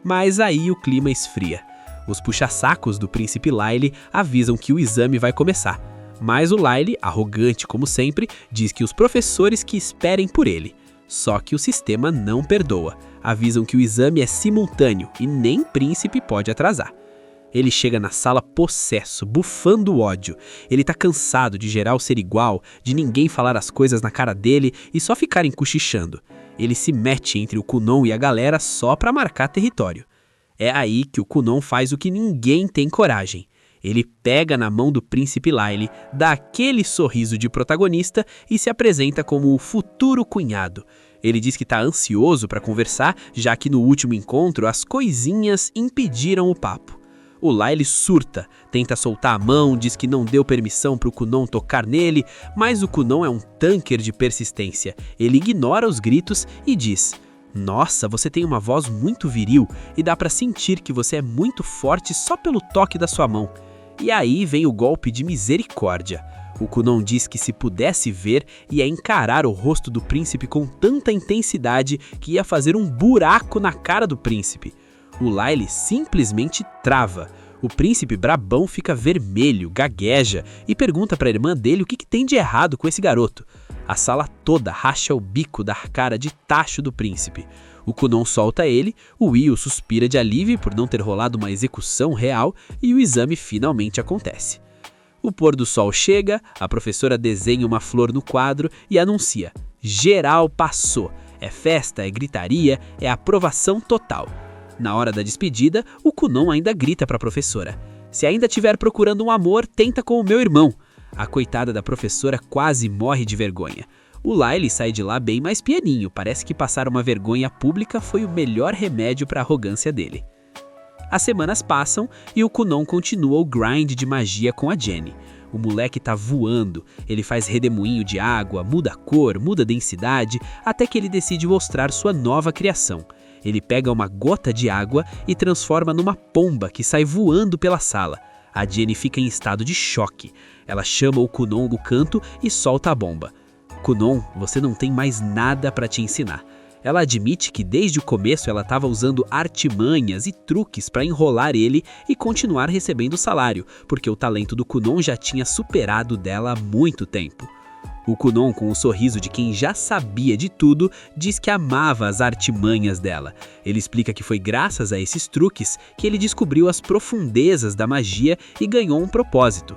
Mas aí o clima esfria. Os puxa-sacos do príncipe Lyle avisam que o exame vai começar, mas o Lyle, arrogante como sempre, diz que os professores que esperem por ele. Só que o sistema não perdoa. Avisam que o exame é simultâneo e nem príncipe pode atrasar. Ele chega na sala possesso, bufando ódio. Ele tá cansado de geral ser igual, de ninguém falar as coisas na cara dele e só ficarem cochichando. Ele se mete entre o Cunon e a galera só pra marcar território. É aí que o Cunon faz o que ninguém tem coragem. Ele pega na mão do príncipe Lyle, dá aquele sorriso de protagonista e se apresenta como o futuro cunhado. Ele diz que tá ansioso pra conversar, já que no último encontro as coisinhas impediram o papo. O Lyle surta, tenta soltar a mão, diz que não deu permissão para o Cunon tocar nele, mas o Cunon é um tanker de persistência. Ele ignora os gritos e diz: "Nossa, você tem uma voz muito viril e dá para sentir que você é muito forte só pelo toque da sua mão." E aí vem o golpe de misericórdia. O Cunon diz que se pudesse ver, ia encarar o rosto do príncipe com tanta intensidade que ia fazer um buraco na cara do príncipe. O Lyle simplesmente trava. O príncipe brabão fica vermelho, gagueja e pergunta para a irmã dele o que tem de errado com esse garoto. A sala toda racha o bico da cara de tacho do príncipe. O Cunon solta ele, o Will suspira de alívio por não ter rolado uma execução real e o exame finalmente acontece. O pôr do sol chega, a professora desenha uma flor no quadro e anuncia: "Geral passou. É festa, é gritaria, é aprovação total." Na hora da despedida, o Cunon ainda grita para a professora: "Se ainda estiver procurando um amor, tenta com o meu irmão." A coitada da professora quase morre de vergonha. O Lyle sai de lá bem mais pianinho, parece que passar uma vergonha pública foi o melhor remédio para a arrogância dele. As semanas passam e o Cunon continua o grind de magia com a Jenny. O moleque tá voando, ele faz redemoinho de água, muda a cor, muda a densidade, até que ele decide mostrar sua nova criação. Ele pega uma gota de água e transforma numa pomba que sai voando pela sala. A Jenny fica em estado de choque. Ela chama o Cunon no canto e solta a bomba. "Cunon, você não tem mais nada para te ensinar." Ela admite que desde o começo ela estava usando artimanhas e truques para enrolar ele e continuar recebendo salário, porque o talento do Cunon já tinha superado o dela há muito tempo. O Cunon, com o sorriso de quem já sabia de tudo, diz que amava as artimanhas dela. Ele explica que foi graças a esses truques que ele descobriu as profundezas da magia e ganhou um propósito.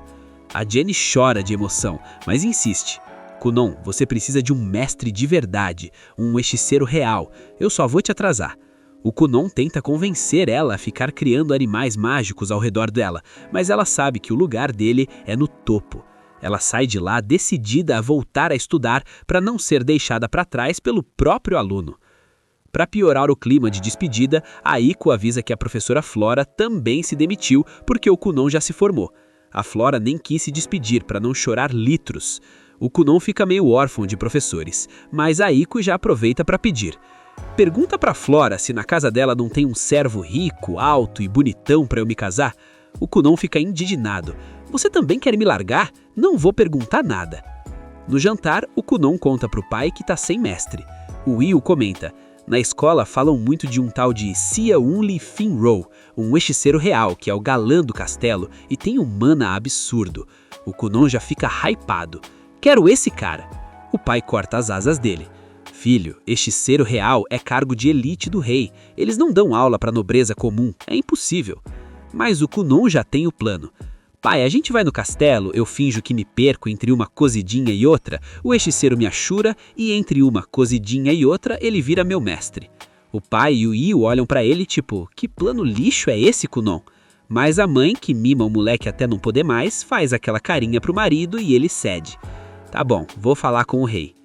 A Jenny chora de emoção, mas insiste: "Cunon, você precisa de um mestre de verdade, um hechiceiro real. Eu só vou te atrasar." O Cunon tenta convencer ela a ficar criando animais mágicos ao redor dela, mas ela sabe que o lugar dele é no topo. Ela sai de lá decidida a voltar a estudar para não ser deixada para trás pelo próprio aluno. Para piorar o clima de despedida, a Iko avisa que a professora Flora também se demitiu porque o Cunon já se formou. A Flora nem quis se despedir para não chorar litros. O Cunon fica meio órfão de professores, mas a Iko já aproveita para pedir: "Pergunta para Flora se na casa dela não tem um servo rico, alto e bonitão para eu me casar." O Cunon fica indignado: "Você também quer me largar? Não vou perguntar nada." No jantar, o Cunon conta pro pai que tá sem mestre. O Will comenta: "Na escola falam muito de um tal de Sia Unli Finrow, um hechiceiro real que é o galã do castelo e tem um mana absurdo." O Cunon já fica hypado: "Quero esse cara." O pai corta as asas dele: "Filho, hechiceiro real é cargo de elite do rei. Eles não dão aula pra nobreza comum, é impossível." Mas o Cunon já tem o plano: "Pai, a gente vai no castelo, eu finjo que me perco entre uma cozidinha e outra, o hechiceiro me achura e entre uma cozidinha e outra ele vira meu mestre." O pai e o Will olham pra ele tipo: "Que plano lixo é esse, Cunon?" Mas a mãe, que mima o moleque até não poder mais, faz aquela carinha pro marido e ele cede: "Tá bom, vou falar com o rei."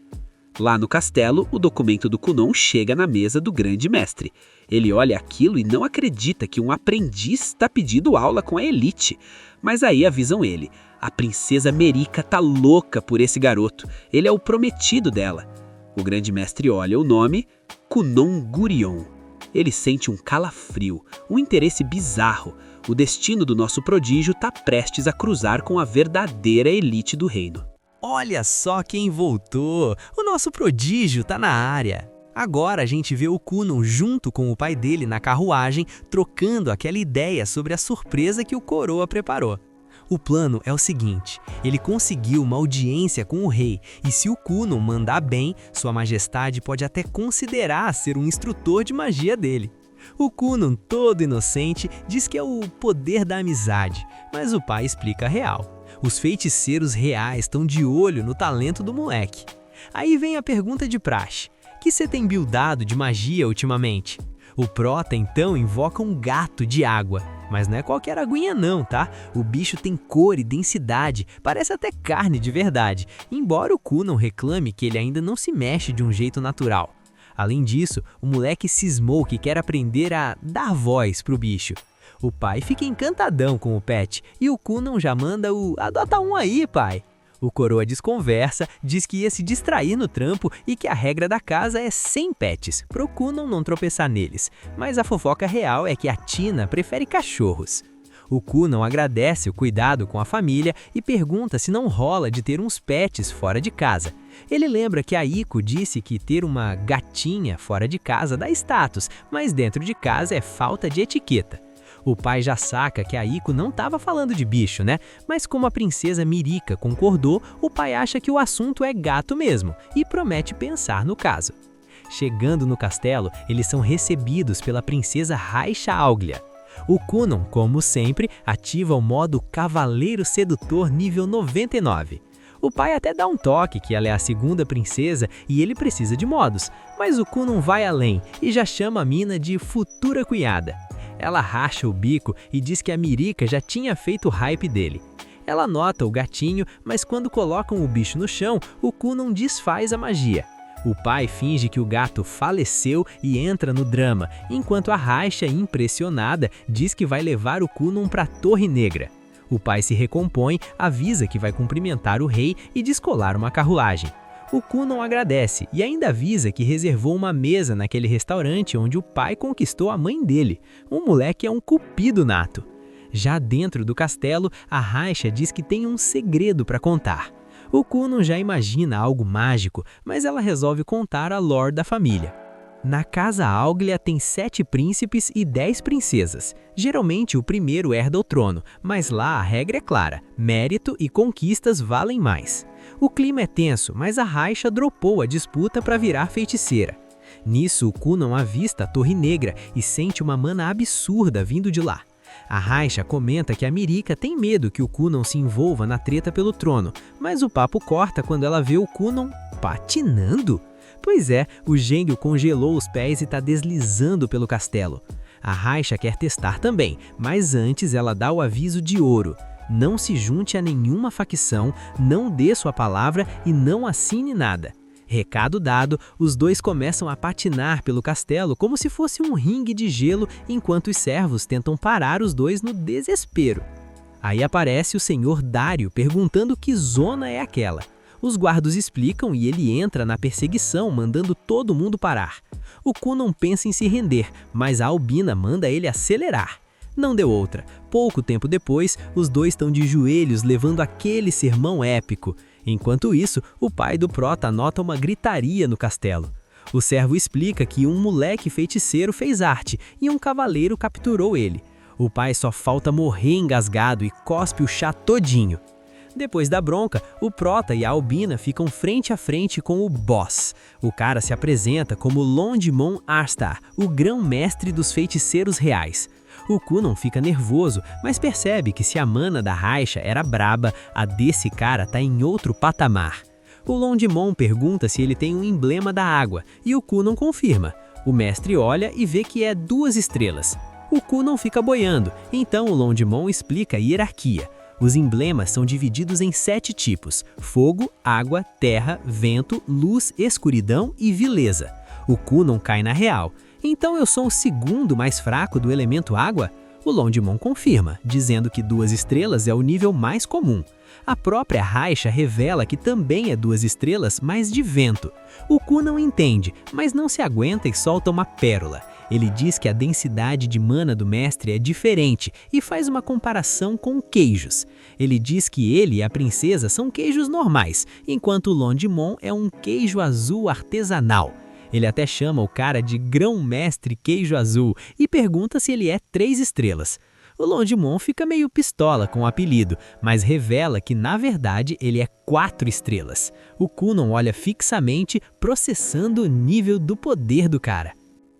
Lá no castelo, o documento do Cunon chega na mesa do grande mestre. Ele olha aquilo e não acredita que um aprendiz está pedindo aula com a elite. Mas aí avisam ele: a princesa Merica tá louca por esse garoto. Ele é o prometido dela. O grande mestre olha o nome: Cunon Gurion. Ele sente um calafrio, um interesse bizarro. O destino do nosso prodígio tá prestes a cruzar com a verdadeira elite do reino. Olha só quem voltou! O nosso prodígio tá na área. Agora a gente vê o Kunun junto com o pai dele na carruagem, trocando aquela ideia sobre a surpresa que o coroa preparou. O plano é o seguinte, ele conseguiu uma audiência com o rei, e se o Kunun mandar bem, sua majestade pode até considerar ser um instrutor de magia dele. O Kunun, todo inocente, diz que é o poder da amizade, mas o pai explica a real. Os feiticeiros reais estão de olho no talento do moleque. Aí vem a pergunta de praxe, que você tem buildado de magia ultimamente? O Prota então invoca um gato de água, mas não é qualquer aguinha não, tá? O bicho tem cor e densidade, parece até carne de verdade, embora o Kunun reclame que ele ainda não se mexe de um jeito natural. Além disso, o moleque cismou que quer aprender a dar voz pro bicho. O pai fica encantadão com o pet e o Kunun já manda o "adota um aí, pai". O coroa desconversa, diz que ia se distrair no trampo e que a regra da casa é 100 pets, pro Kunun não tropeçar neles. Mas a fofoca real é que a Tina prefere cachorros. O Kunun agradece o cuidado com a família e pergunta se não rola de ter uns pets fora de casa. Ele lembra que a Iko disse que ter uma gatinha fora de casa dá status, mas dentro de casa é falta de etiqueta. O pai já saca que a Iko não estava falando de bicho, né? Mas como a princesa Mirika concordou, o pai acha que o assunto é gato mesmo e promete pensar no caso. Chegando no castelo, eles são recebidos pela princesa Raisha Auglia. O Kunun, como sempre, ativa o modo Cavaleiro Sedutor nível 99. O pai até dá um toque que ela é a segunda princesa e ele precisa de modos, mas o Kunun vai além e já chama a mina de futura cunhada. Ela racha o bico e diz que a Mirika já tinha feito o hype dele. Ela nota o gatinho, mas quando colocam o bicho no chão, o Kunun desfaz a magia. O pai finge que o gato faleceu e entra no drama, enquanto a Raisha, impressionada, diz que vai levar o Kunun para a Torre Negra. O pai se recompõe, avisa que vai cumprimentar o rei e descolar uma carruagem. O Kunun agradece e ainda avisa que reservou uma mesa naquele restaurante onde o pai conquistou a mãe dele. O moleque é um cupido nato. Já dentro do castelo, a Raisha diz que tem um segredo para contar. O Kunun já imagina algo mágico, mas ela resolve contar a lore da família. Na casa Auglia tem 7 príncipes e 10 princesas. Geralmente o primeiro herda o trono, mas lá a regra é clara, mérito e conquistas valem mais. O clima é tenso, mas a Raisha dropou a disputa para virar feiticeira. Nisso, o Kunun avista a Torre Negra e sente uma mana absurda vindo de lá. A Raisha comenta que a Mirika tem medo que o Kunun se envolva na treta pelo trono, mas o papo corta quando ela vê o Kunun patinando. Pois é, o gênio congelou os pés e está deslizando pelo castelo. A Raisha quer testar também, mas antes ela dá o aviso de ouro. Não se junte a nenhuma facção, não dê sua palavra e não assine nada. Recado dado, os dois começam a patinar pelo castelo como se fosse um ringue de gelo, enquanto os servos tentam parar os dois no desespero. Aí aparece o senhor Dário perguntando que zona é aquela. Os guardas explicam e ele entra na perseguição, mandando todo mundo parar. O Kunun pensa em se render, mas a Albina manda ele acelerar. Não deu outra. Pouco tempo depois, os dois estão de joelhos levando aquele sermão épico. Enquanto isso, o pai do Prota nota uma gritaria no castelo. O servo explica que um moleque feiticeiro fez arte e um cavaleiro capturou ele. O pai só falta morrer engasgado e cospe o chá todinho. Depois da bronca, o Prota e a Albina ficam frente a frente com o boss. O cara se apresenta como Londimon Arstar, o grão-mestre dos feiticeiros reais. O Kunun fica nervoso, mas percebe que se a mana da Raisha era braba, a desse cara tá em outro patamar. O Londimon pergunta se ele tem um emblema da água, e o Kunun confirma. O mestre olha e vê que é 2 estrelas. O Kunun fica boiando, então o Londimon explica a hierarquia. Os emblemas são divididos em 7 tipos: fogo, água, terra, vento, luz, escuridão e vileza. O Kunun cai na real. Então eu sou o segundo mais fraco do elemento água? O Londimon confirma, dizendo que 2 estrelas é o nível mais comum. A própria Raisha revela que também é 2 estrelas, mas de vento. O Kunun entende, mas não se aguenta e solta uma pérola. Ele diz que a densidade de mana do mestre é diferente e faz uma comparação com queijos. Ele diz que ele e a princesa são queijos normais, enquanto o Londimon é um queijo azul artesanal. Ele até chama o cara de Grão-Mestre Queijo Azul e pergunta se ele é 3 estrelas. O Longmon fica meio pistola com o apelido, mas revela que na verdade ele é 4 estrelas. O Kunon olha fixamente, processando o nível do poder do cara.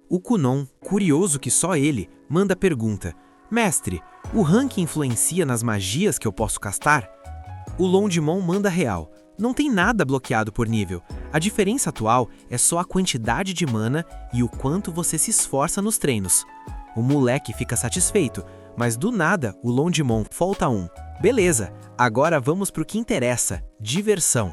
O Kunon, curioso que só ele, manda a pergunta: Mestre, o rank influencia nas magias que eu posso castar? O Longmon manda real: não tem nada bloqueado por nível. A diferença atual é só a quantidade de mana e o quanto você se esforça nos treinos. O moleque fica satisfeito, mas do nada o Longmon falta um. Beleza, agora vamos pro que interessa: diversão.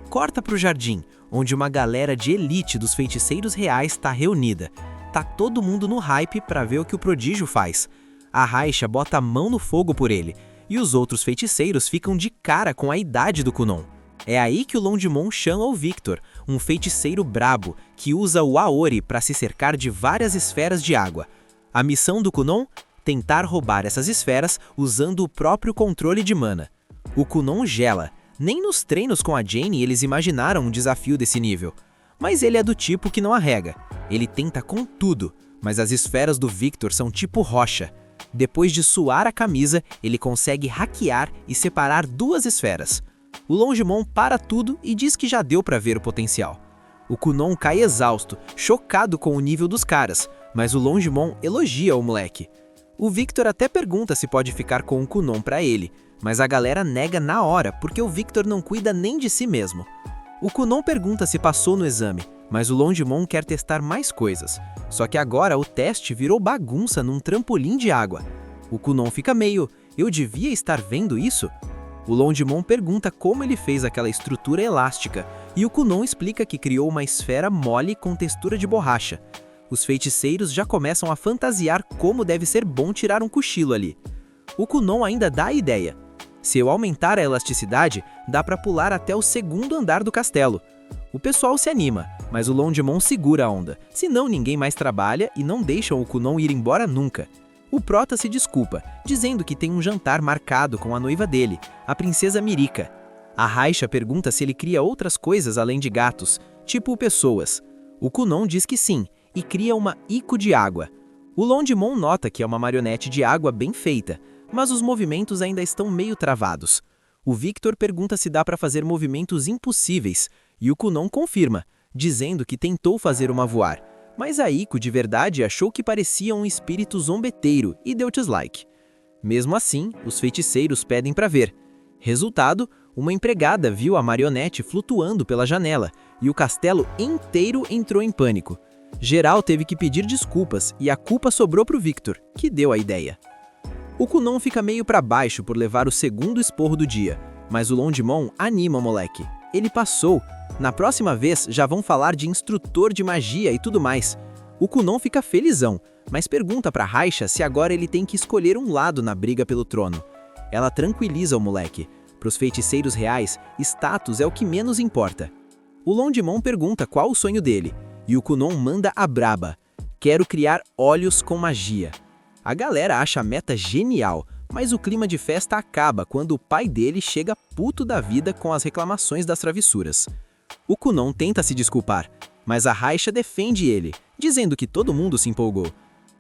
Corta pro jardim, onde uma galera de elite dos feiticeiros reais tá reunida. Tá todo mundo no hype pra ver o que o prodígio faz. A Raisha bota a mão no fogo por ele, e os outros feiticeiros ficam de cara com a idade do Kunon. É aí que o Longmon chama o Victor, um feiticeiro brabo, que usa o Aori para se cercar de várias esferas de água. A missão do Kunon? Tentar roubar essas esferas usando o próprio controle de mana. O Kunon gela. Nem nos treinos com a Jane eles imaginaram um desafio desse nível. Mas ele é do tipo que não arrega. Ele tenta com tudo, mas as esferas do Victor são tipo rocha. Depois de suar a camisa, ele consegue hackear e separar 2 esferas. O Longmon para tudo e diz que já deu para ver o potencial. O Kunon cai exausto, chocado com o nível dos caras, mas o Longmon elogia o moleque. O Victor até pergunta se pode ficar com o Kunon para ele, mas a galera nega na hora porque o Victor não cuida nem de si mesmo. O Kunon pergunta se passou no exame, mas o Longmon quer testar mais coisas. Só que agora o teste virou bagunça num trampolim de água. O Kunon fica meio: eu devia estar vendo isso? O Longmon pergunta como ele fez aquela estrutura elástica, e o Kunon explica que criou uma esfera mole com textura de borracha. Os feiticeiros já começam a fantasiar como deve ser bom tirar um cochilo ali. O Kunon ainda dá a ideia: se eu aumentar a elasticidade, dá para pular até o 2º andar do castelo. O pessoal se anima, mas o Longmon segura a onda, senão ninguém mais trabalha e não deixam o Kunon ir embora nunca. O Prota se desculpa, dizendo que tem um jantar marcado com a noiva dele, a princesa Mirica. A Raisha pergunta se ele cria outras coisas além de gatos, tipo pessoas. O Kunon diz que sim, e cria uma Ico de água. O Longmon nota que é uma marionete de água bem feita, mas os movimentos ainda estão meio travados. O Victor pergunta se dá para fazer movimentos impossíveis, e o Kunon confirma, dizendo que tentou fazer uma voar. Mas a Ico de verdade achou que parecia um espírito zombeteiro e deu dislike. Mesmo assim, os feiticeiros pedem para ver. Resultado, uma empregada viu a marionete flutuando pela janela e o castelo inteiro entrou em pânico. Geral teve que pedir desculpas e a culpa sobrou pro Victor, que deu a ideia. O Kunon fica meio para baixo por levar o 2º esporro do dia, mas o Longmon anima o moleque. Ele passou. Na próxima vez já vão falar de instrutor de magia e tudo mais. O Kunon fica felizão, mas pergunta pra Raisha se agora ele tem que escolher um lado na briga pelo trono. Ela tranquiliza o moleque. Pros feiticeiros reais, status é o que menos importa. O Longmon pergunta qual o sonho dele, e o Kunon manda a braba: quero criar olhos com magia. A galera acha a meta genial, mas o clima de festa acaba quando o pai dele chega puto da vida com as reclamações das travessuras. O Kunon tenta se desculpar, mas a Raisha defende ele, dizendo que todo mundo se empolgou.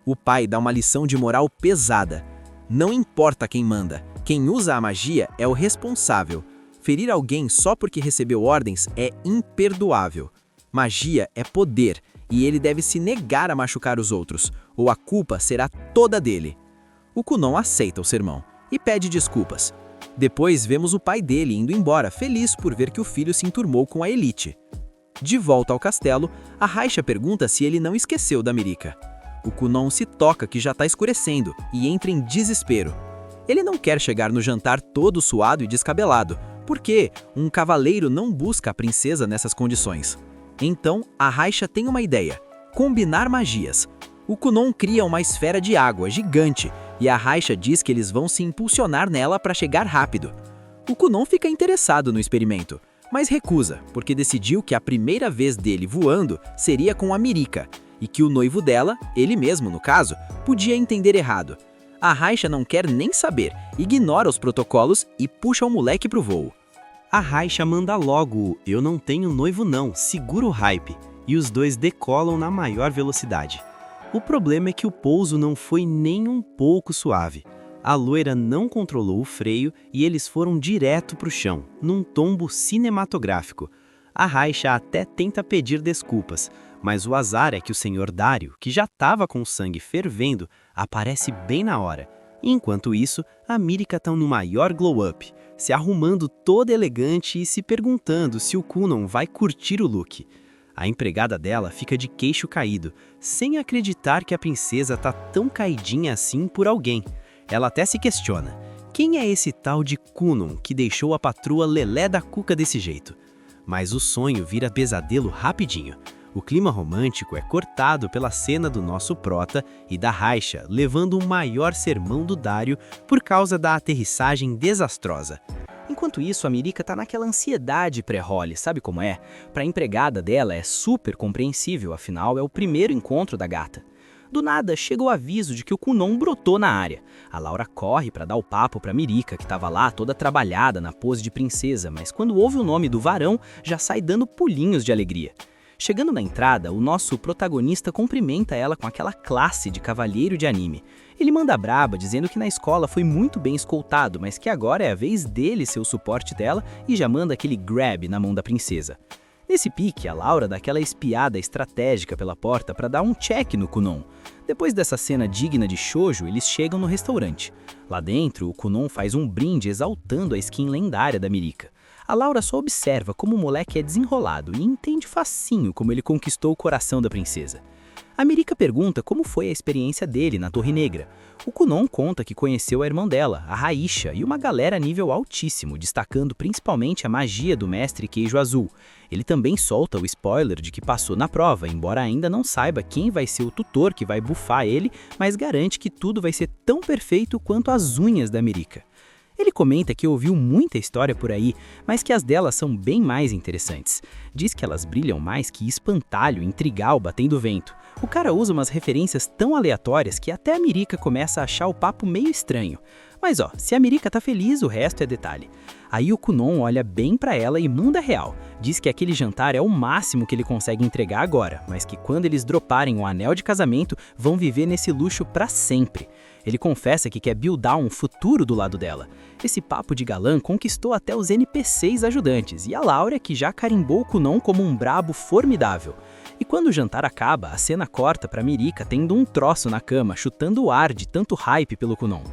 O pai dá uma lição de moral pesada. Não importa quem manda, quem usa a magia é o responsável. Ferir alguém só porque recebeu ordens é imperdoável. Magia é poder, e ele deve se negar a machucar os outros, ou a culpa será toda dele. O Kunon aceita o sermão e pede desculpas. Depois vemos o pai dele indo embora, feliz por ver que o filho se enturmou com a elite. De volta ao castelo, a Raisha pergunta se ele não esqueceu da Mirica. O Kunon se toca que já está escurecendo e entra em desespero. Ele não quer chegar no jantar todo suado e descabelado, porque um cavaleiro não busca a princesa nessas condições. Então, a Raisha tem uma ideia: combinar magias. O Kunon cria uma esfera de água gigante e a Raisha diz que eles vão se impulsionar nela para chegar rápido. O Kunon fica interessado no experimento, mas recusa, porque decidiu que a primeira vez dele voando seria com a Mirica, e que o noivo dela, ele mesmo no caso, podia entender errado. A Raisha não quer nem saber, ignora os protocolos e puxa o moleque pro voo. A Raisha manda logo: eu não tenho noivo não, segura o hype. e os dois decolam na maior velocidade. O problema é que o pouso não foi nem um pouco suave. A loira não controlou o freio e eles foram direto para o chão, num tombo cinematográfico. A Raisha até tenta pedir desculpas, mas o azar é que o Sr. Dario, que já estava com o sangue fervendo, aparece bem na hora. Enquanto isso, a Mirika está no maior glow-up, se arrumando toda elegante e se perguntando se o Kunon vai curtir o look. A empregada dela fica de queixo caído, sem acreditar que a princesa tá tão caidinha assim por alguém. Ela até se questiona, quem é esse tal de Kunon que deixou a patroa lelé da cuca desse jeito? Mas o sonho vira pesadelo rapidinho. O clima romântico é cortado pela cena do nosso prota e da Raisha levando o maior sermão do Dario por causa da aterrissagem desastrosa. Enquanto isso, a Mirika tá naquela ansiedade pré-role, sabe como é? Pra empregada dela é super compreensível, afinal é o primeiro encontro da gata. Do nada, chega o aviso de que o Kunon brotou na área. A Laura corre pra dar o papo pra Mirika, que tava lá toda trabalhada na pose de princesa, mas quando ouve o nome do varão, já sai dando pulinhos de alegria. Chegando na entrada, o nosso protagonista cumprimenta ela com aquela classe de cavalheiro de anime. Ele manda braba, dizendo que na escola foi muito bem escoltado, mas que agora é a vez dele ser o suporte dela e já manda aquele grab na mão da princesa. Nesse pique, a Laura dá aquela espiada estratégica pela porta para dar um check no Kunon. Depois dessa cena digna de shoujo, eles chegam no restaurante. Lá dentro, o Kunon faz um brinde exaltando a skin lendária da Mirika. A Laura só observa como o moleque é desenrolado e entende facinho como ele conquistou o coração da princesa. A Mirika pergunta como foi a experiência dele na Torre Negra. O Kunon conta que conheceu a irmã dela, a Raisha, e uma galera a nível altíssimo, destacando principalmente a magia do mestre Queijo Azul. Ele também solta o spoiler de que passou na prova, embora ainda não saiba quem vai ser o tutor que vai bufar ele, mas garante que tudo vai ser tão perfeito quanto as unhas da Mirika. Ele comenta que ouviu muita história por aí, mas que as delas são bem mais interessantes. Diz que elas brilham mais que espantalho em trigal batendo vento. O cara usa umas referências tão aleatórias que até a Mirika começa a achar o papo meio estranho. Mas se a Mirika tá feliz, o resto é detalhe. Aí o Kunon olha bem pra ela e manda real. Diz que aquele jantar é o máximo que ele consegue entregar agora, mas que quando eles droparem o anel de casamento, vão viver nesse luxo pra sempre. Ele confessa que quer buildar um futuro do lado dela. Esse papo de galã conquistou até os NPCs ajudantes e a Laura, que já carimbou o Kunon como um brabo formidável. E quando o jantar acaba, a cena corta pra Mirika tendo um troço na cama, chutando o ar de tanto hype pelo Kunon.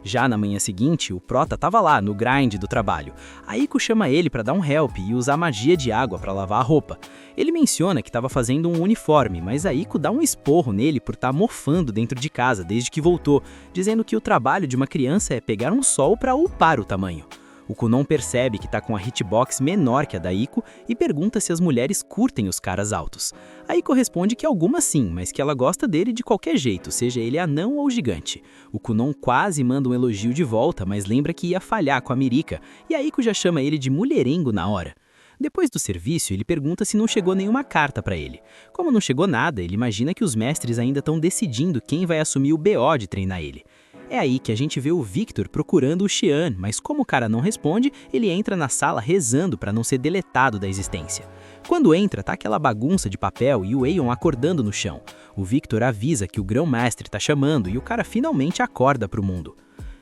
Já na manhã seguinte, o prota tava lá, no grind do trabalho. A Iko chama ele pra dar um help e usar magia de água pra lavar a roupa. Ele menciona que tava fazendo um uniforme, mas a Iko dá um esporro nele por estar mofando dentro de casa desde que voltou, dizendo que o trabalho de uma criança é pegar um sol pra upar o tamanho. O Kunon percebe que tá com a hitbox menor que a da Iko e pergunta se as mulheres curtem os caras altos. A Iko responde que algumas sim, mas que ela gosta dele de qualquer jeito, seja ele anão ou gigante. O Kunon quase manda um elogio de volta, mas lembra que ia falhar com a Mirika, e a Iko já chama ele de mulherengo na hora. Depois do serviço, ele pergunta se não chegou nenhuma carta pra ele. Como não chegou nada, ele imagina que os mestres ainda estão decidindo quem vai assumir o BO de treinar ele. É aí que a gente vê o Victor procurando o Xian, mas como o cara não responde, ele entra na sala rezando para não ser deletado da existência. Quando entra, tá aquela bagunça de papel e o Aeon acordando no chão. O Victor avisa que o grão-mestre tá chamando e o cara finalmente acorda pro mundo.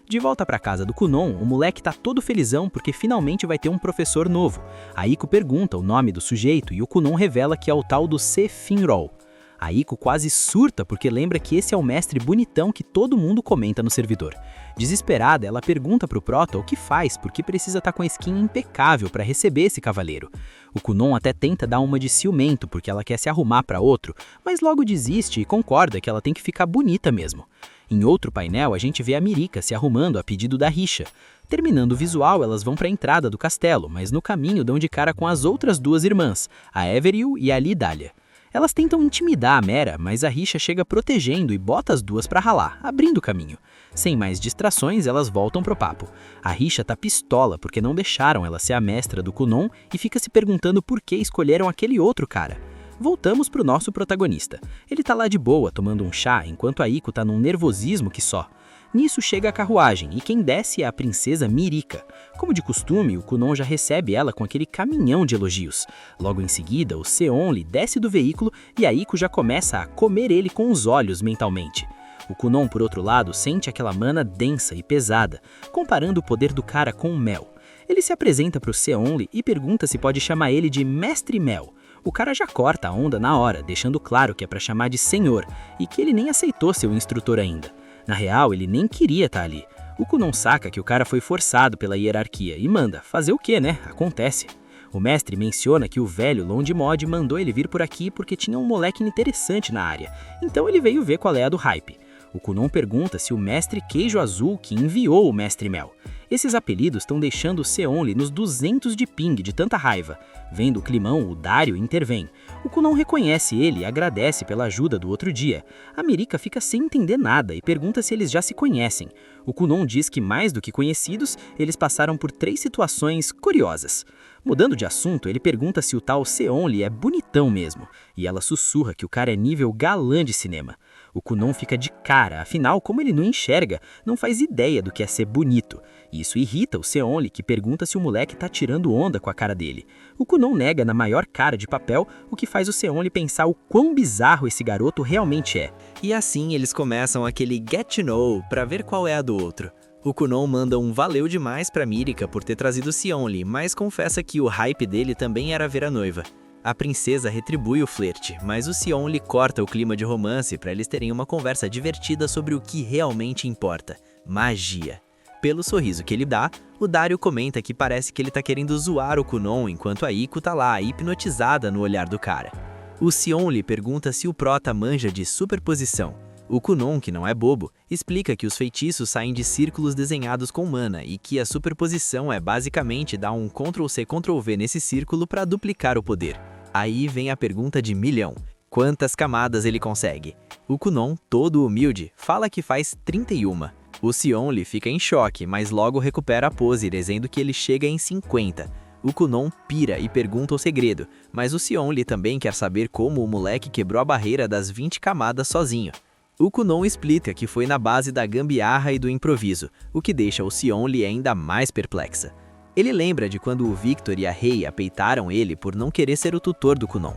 De volta pra casa do Kunon, o moleque tá todo felizão porque finalmente vai ter um professor novo. A Iko pergunta o nome do sujeito e o Kunon revela que é o tal do Se-Finrol. A Iko quase surta porque lembra que esse é o mestre bonitão que todo mundo comenta no servidor. Desesperada, ela pergunta pro Prota o que faz porque precisa estar com a skin impecável para receber esse cavaleiro. O Kunon até tenta dar uma de ciumento porque ela quer se arrumar para outro, mas logo desiste e concorda que ela tem que ficar bonita mesmo. Em outro painel, a gente vê a Mirika se arrumando a pedido da Risha. Terminando o visual, elas vão para a entrada do castelo, mas no caminho dão de cara com as outras duas irmãs, a Everil e a Lidália. Elas tentam intimidar a Mera, mas a Risha chega protegendo e bota as duas pra ralar, abrindo o caminho. Sem mais distrações, elas voltam pro papo. A Risha tá pistola porque não deixaram ela ser a mestra do Kunon e fica se perguntando por que escolheram aquele outro cara. Voltamos pro nosso protagonista. Ele tá lá de boa, tomando um chá, enquanto a Iko tá num nervosismo que só. Nisso chega a carruagem e quem desce é a princesa Mirika. Como de costume, o Kunon já recebe ela com aquele caminhão de elogios. Logo em seguida, o Seonli desce do veículo e a Iko já começa a comer ele com os olhos mentalmente. O Kunon, por outro lado, sente aquela mana densa e pesada, comparando o poder do cara com o mel. Ele se apresenta para o Seonli e pergunta se pode chamar ele de Mestre Mel. O cara já corta a onda na hora, deixando claro que é para chamar de senhor e que ele nem aceitou ser o instrutor ainda. Na real, ele nem queria estar ali. O Kunon saca que o cara foi forçado pela hierarquia e manda. Fazer o quê, né? Acontece. O mestre menciona que o velho Londimod mandou ele vir por aqui porque tinha um moleque interessante na área. Então ele veio ver qual é a do hype. O Kunon pergunta se o mestre Queijo Azul que enviou o mestre Mel. Esses apelidos estão deixando o Seonli nos 200 de ping de tanta raiva. Vendo o climão, o Dario intervém. O Kunon reconhece ele e agradece pela ajuda do outro dia. A Mirika fica sem entender nada e pergunta se eles já se conhecem. O Kunon diz que mais do que conhecidos, eles passaram por 3 situações curiosas. Mudando de assunto, ele pergunta se o tal Seonli é bonitão mesmo. E ela sussurra que o cara é nível galã de cinema. O Kunon fica de cara, afinal, como ele não enxerga, não faz ideia do que é ser bonito. E isso irrita o Seonli, que pergunta se o moleque tá tirando onda com a cara dele. O Kunon nega na maior cara de papel, o que faz o Seonli pensar o quão bizarro esse garoto realmente é. E assim eles começam aquele get to know pra ver qual é a do outro. O Kunon manda um valeu demais pra Mirika por ter trazido o Seonli, mas confessa que o hype dele também era ver a noiva. A princesa retribui o flerte, mas o Seonli corta o clima de romance para eles terem uma conversa divertida sobre o que realmente importa: magia. Pelo sorriso que ele dá, o Dario comenta que parece que ele tá querendo zoar o Kunon enquanto a Iko tá lá, hipnotizada no olhar do cara. O Seonli pergunta se o prota manja de superposição. O Kunon, que não é bobo, explica que os feitiços saem de círculos desenhados com mana e que a superposição é basicamente dar um Ctrl+C Ctrl+V nesse círculo para duplicar o poder. Aí vem a pergunta de milhão: quantas camadas ele consegue? O Kunon, todo humilde, fala que faz 31. O Seonli fica em choque, mas logo recupera a pose, dizendo que ele chega em 50. O Kunon pira e pergunta o segredo, mas o Seonli também quer saber como o moleque quebrou a barreira das 20 camadas sozinho. O Kunon explica que foi na base da gambiarra e do improviso, o que deixa o Seonli ainda mais perplexa. Ele lembra de quando o Victor e a Rei apeitaram ele por não querer ser o tutor do Kunon.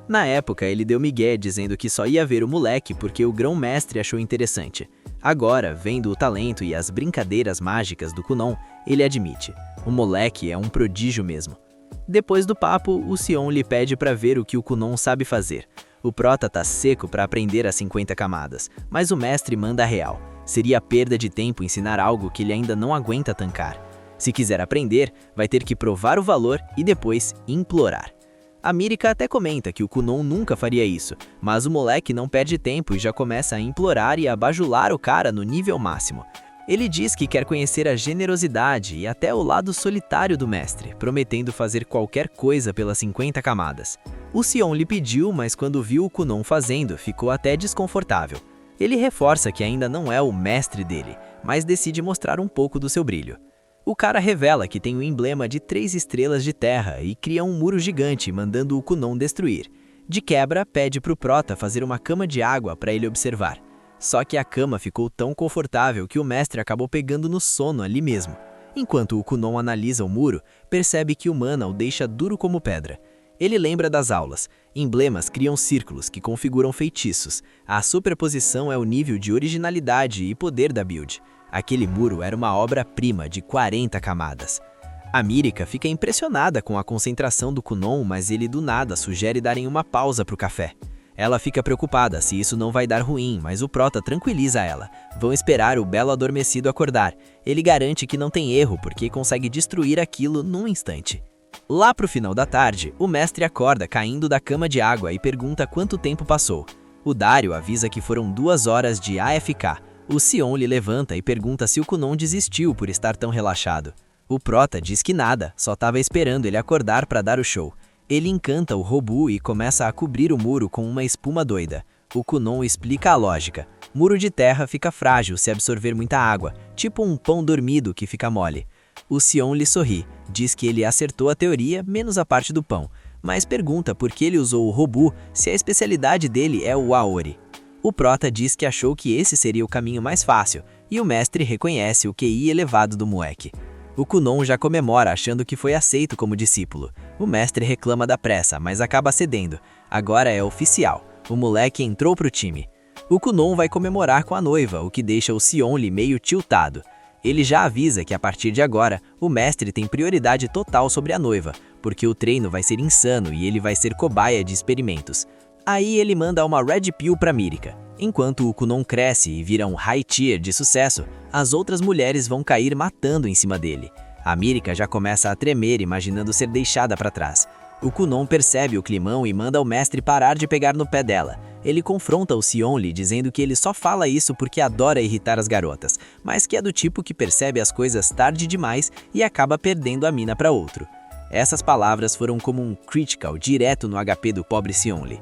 Na época, ele deu migué dizendo que só ia ver o moleque porque o grão-mestre achou interessante. Agora, vendo o talento e as brincadeiras mágicas do Kunon, ele admite: o moleque é um prodígio mesmo. Depois do papo, o Seonli pede para ver o que o Kunon sabe fazer. O prota tá seco para aprender as 50 camadas, mas o mestre manda a real. Seria perda de tempo ensinar algo que ele ainda não aguenta tancar. Se quiser aprender, vai ter que provar o valor e depois implorar. A Mirika até comenta que o Kunon nunca faria isso, mas o moleque não perde tempo e já começa a implorar e a bajular o cara no nível máximo. Ele diz que quer conhecer a generosidade e até o lado solitário do mestre, prometendo fazer qualquer coisa pelas 50 camadas. O Seonli pediu, mas quando viu o Kunon fazendo, ficou até desconfortável. Ele reforça que ainda não é o mestre dele, mas decide mostrar um pouco do seu brilho. O cara revela que tem o emblema de 3 estrelas de terra e cria um muro gigante, mandando o Kunon destruir. De quebra, pede pro prota fazer uma cama de água para ele observar. Só que a cama ficou tão confortável que o mestre acabou pegando no sono ali mesmo. Enquanto o Kunon analisa o muro, percebe que o mana o deixa duro como pedra. Ele lembra das aulas. Emblemas criam círculos que configuram feitiços. A superposição é o nível de originalidade e poder da build. Aquele muro era uma obra-prima de 40 camadas. A Mirika fica impressionada com a concentração do Kunon, mas ele do nada sugere darem uma pausa pro café. Ela fica preocupada se isso não vai dar ruim, mas o prota tranquiliza ela. Vão esperar o belo adormecido acordar. Ele garante que não tem erro porque consegue destruir aquilo num instante. Lá pro final da tarde, o mestre acorda caindo da cama de água e pergunta quanto tempo passou. O Dario avisa que foram 2 horas de AFK. O Seonli levanta e pergunta se o Kunon desistiu por estar tão relaxado. O prota diz que nada, só estava esperando ele acordar para dar o show. Ele encanta o Robu e começa a cobrir o muro com uma espuma doida. O Kunon explica a lógica. Muro de terra fica frágil se absorver muita água, tipo um pão dormido que fica mole. O Seonli sorri, diz que ele acertou a teoria, menos a parte do pão, mas pergunta por que ele usou o Robu se a especialidade dele é o Aori. O prota diz que achou que esse seria o caminho mais fácil, e o mestre reconhece o QI elevado do moleque. O Kunon já comemora achando que foi aceito como discípulo. O mestre reclama da pressa, mas acaba cedendo. Agora é oficial. O moleque entrou pro time. O Kunon vai comemorar com a noiva, o que deixa o Seonli meio tiltado. Ele já avisa que a partir de agora, o mestre tem prioridade total sobre a noiva, porque o treino vai ser insano e ele vai ser cobaia de experimentos. Aí ele manda uma Red Pill pra Mirika. Enquanto o Kunon cresce e vira um high tier de sucesso, as outras mulheres vão cair matando em cima dele. A Mirika já começa a tremer imaginando ser deixada para trás. O Kunon percebe o climão e manda o mestre parar de pegar no pé dela. Ele confronta o Seonli dizendo que ele só fala isso porque adora irritar as garotas, mas que é do tipo que percebe as coisas tarde demais e acaba perdendo a mina para outro. Essas palavras foram como um critical direto no HP do pobre Seonli.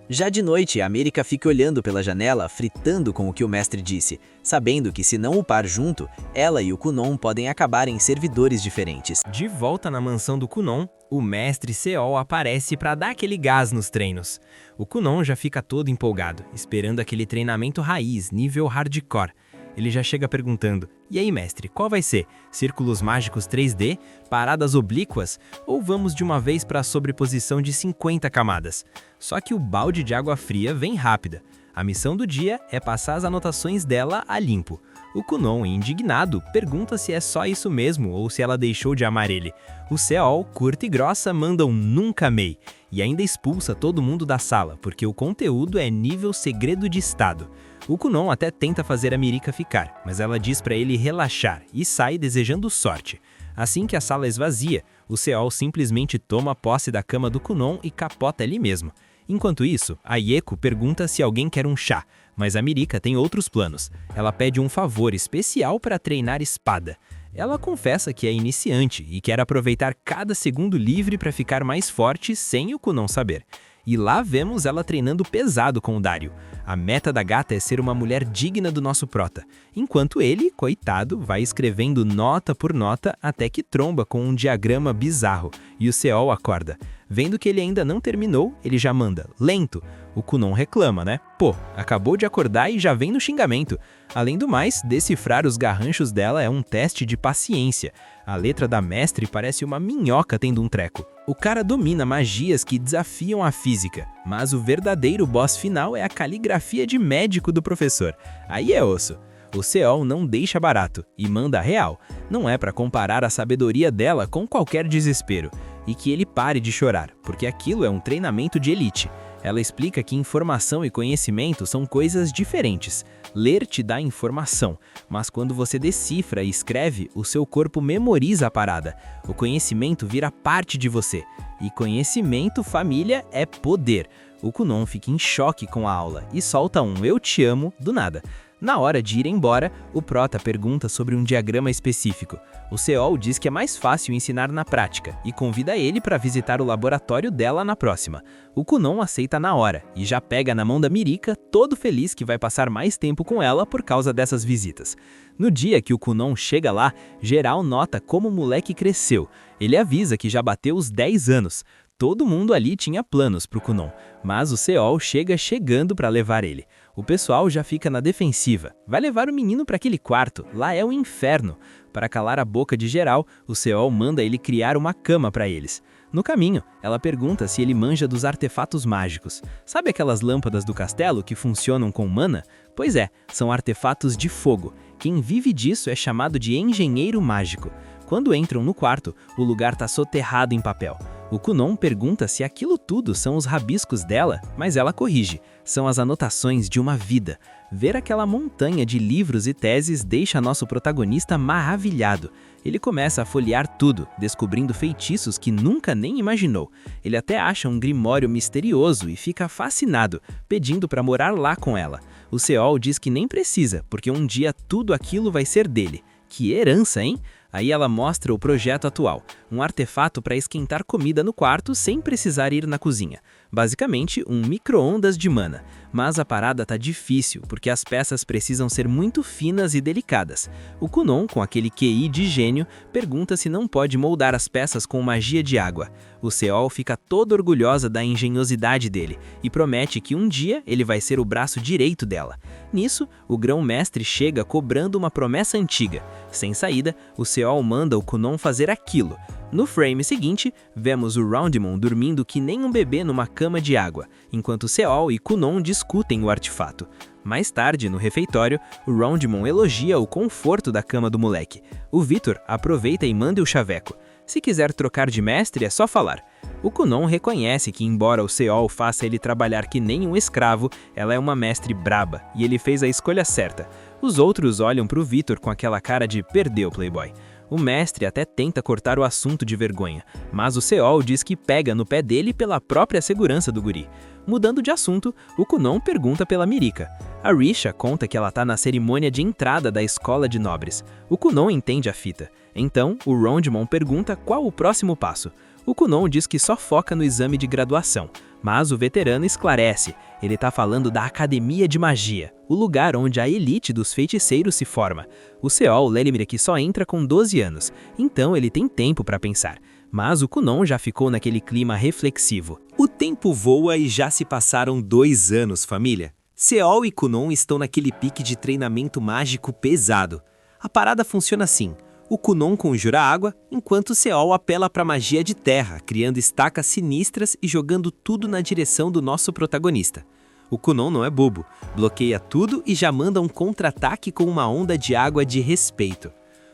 Já de noite, a Mirika fica olhando pela janela, fritando com o que o mestre disse, sabendo que se não upar junto, ela e o Kunon podem acabar em servidores diferentes. De volta na mansão do Kunon, o mestre Seol aparece para dar aquele gás nos treinos. O Kunon já fica todo empolgado, esperando aquele treinamento raiz, nível hardcore. Ele já chega perguntando: "E aí, mestre, qual vai ser? Círculos mágicos 3D? Paradas oblíquas? Ou vamos de uma vez para a sobreposição de 50 camadas?" Só que o balde de água fria vem rápida. A missão do dia é passar as anotações dela a limpo. O Kunon, indignado, pergunta se é só isso mesmo ou se ela deixou de amar ele. O Seol, curta e grossa, manda um "nunca amei" e ainda expulsa todo mundo da sala, porque o conteúdo é nível segredo de estado. O Kunon até tenta fazer a Mirika ficar, mas ela diz para ele relaxar e sai desejando sorte. Assim que a sala esvazia, o Seol simplesmente toma posse da cama do Kunon e capota ali mesmo. Enquanto isso, a Yeko pergunta se alguém quer um chá, mas a Mirika tem outros planos. Ela pede um favor especial para treinar espada. Ela confessa que é iniciante e quer aproveitar cada segundo livre para ficar mais forte sem o Kunon saber. E lá vemos ela treinando pesado com o Dario. A meta da gata é ser uma mulher digna do nosso prota, enquanto ele, coitado, vai escrevendo nota por nota até que tromba com um diagrama bizarro, e o Seol acorda. Vendo que ele ainda não terminou, ele já manda "lento". O Kunon reclama, né? Pô, acabou de acordar e já vem no xingamento. Além do mais, decifrar os garranchos dela é um teste de paciência. A letra da mestre parece uma minhoca tendo um treco. O cara domina magias que desafiam a física, mas o verdadeiro boss final é a caligrafia de médico do professor. Aí é osso. O Seol não deixa barato e manda a real. Não é pra comparar a sabedoria dela com qualquer desespero. E que ele pare de chorar, porque aquilo é um treinamento de elite. Ela explica que informação e conhecimento são coisas diferentes. Ler te dá informação, mas quando você decifra e escreve, o seu corpo memoriza a parada. O conhecimento vira parte de você. E conhecimento, família, é poder. O Kunon fica em choque com a aula e solta um "eu te amo" do nada. Na hora de ir embora, o prota pergunta sobre um diagrama específico. O Seol diz que é mais fácil ensinar na prática e convida ele para visitar o laboratório dela na próxima. O Kunon aceita na hora e já pega na mão da Mirika, todo feliz que vai passar mais tempo com ela por causa dessas visitas. No dia que o Kunon chega lá, geral nota como o moleque cresceu. Ele avisa que já bateu os 10 anos. Todo mundo ali tinha planos pro Kunon, mas o Seol chega chegando para levar ele. O pessoal já fica na defensiva. Vai levar o menino para aquele quarto, lá é o inferno. Para calar a boca de geral, o Seol manda ele criar uma cama para eles. No caminho, ela pergunta se ele manja dos artefatos mágicos. Sabe aquelas lâmpadas do castelo que funcionam com mana? Pois é, são artefatos de fogo. Quem vive disso é chamado de engenheiro mágico. Quando entram no quarto, o lugar está soterrado em papel. O Kunon pergunta se aquilo tudo são os rabiscos dela, mas ela corrige. São as anotações de uma vida. Ver aquela montanha de livros e teses deixa nosso protagonista maravilhado. Ele começa a folhear tudo, descobrindo feitiços que nunca nem imaginou. Ele até acha um grimório misterioso e fica fascinado, pedindo para morar lá com ela. O Seol diz que nem precisa, porque um dia tudo aquilo vai ser dele. Que herança, hein? Aí ela mostra o projeto atual, um artefato para esquentar comida no quarto sem precisar ir na cozinha. Basicamente, um micro-ondas de mana. Mas a parada tá difícil, porque as peças precisam ser muito finas e delicadas. O Kunon, com aquele QI de gênio, pergunta se não pode moldar as peças com magia de água. O Seol fica toda orgulhosa da engenhosidade dele e promete que um dia ele vai ser o braço direito dela. Nisso, o grão-mestre chega cobrando uma promessa antiga. Sem saída, o Seol manda o Kunon fazer aquilo. No frame seguinte, vemos o Roundmon dormindo que nem um bebê numa cama de água, enquanto Seol e Kunon discutem o artefato. Mais tarde, no refeitório, o Roundmon elogia o conforto da cama do moleque. O Vitor aproveita e manda o chaveco. Se quiser trocar de mestre, é só falar. O Kunon reconhece que, embora o Seol faça ele trabalhar que nem um escravo, ela é uma mestre braba, e ele fez a escolha certa. Os outros olham para o Vitor com aquela cara de perdeu, Playboy. O mestre até tenta cortar o assunto de vergonha, mas o Seol diz que pega no pé dele pela própria segurança do guri. Mudando de assunto, o Kunon pergunta pela Mirika. A Risha conta que ela tá na cerimônia de entrada da escola de nobres. O Kunon entende a fita. Então, o Roundmon pergunta qual o próximo passo. O Kunon diz que só foca no exame de graduação, mas o veterano esclarece. Ele tá falando da Academia de Magia, o lugar onde a elite dos feiticeiros se forma. O Seol lembra que só entra com 12 anos, então ele tem tempo para pensar. Mas o Kunon já ficou naquele clima reflexivo. O tempo voa e já se passaram 2 anos, família. Seol e Kunon estão naquele pique de treinamento mágico pesado. A parada funciona assim. O Kunon conjura água, enquanto o Seol apela para magia de terra, criando estacas sinistras e jogando tudo na direção do nosso protagonista. O Kunon não é bobo, bloqueia tudo e já manda um contra-ataque com uma onda de água de respeito.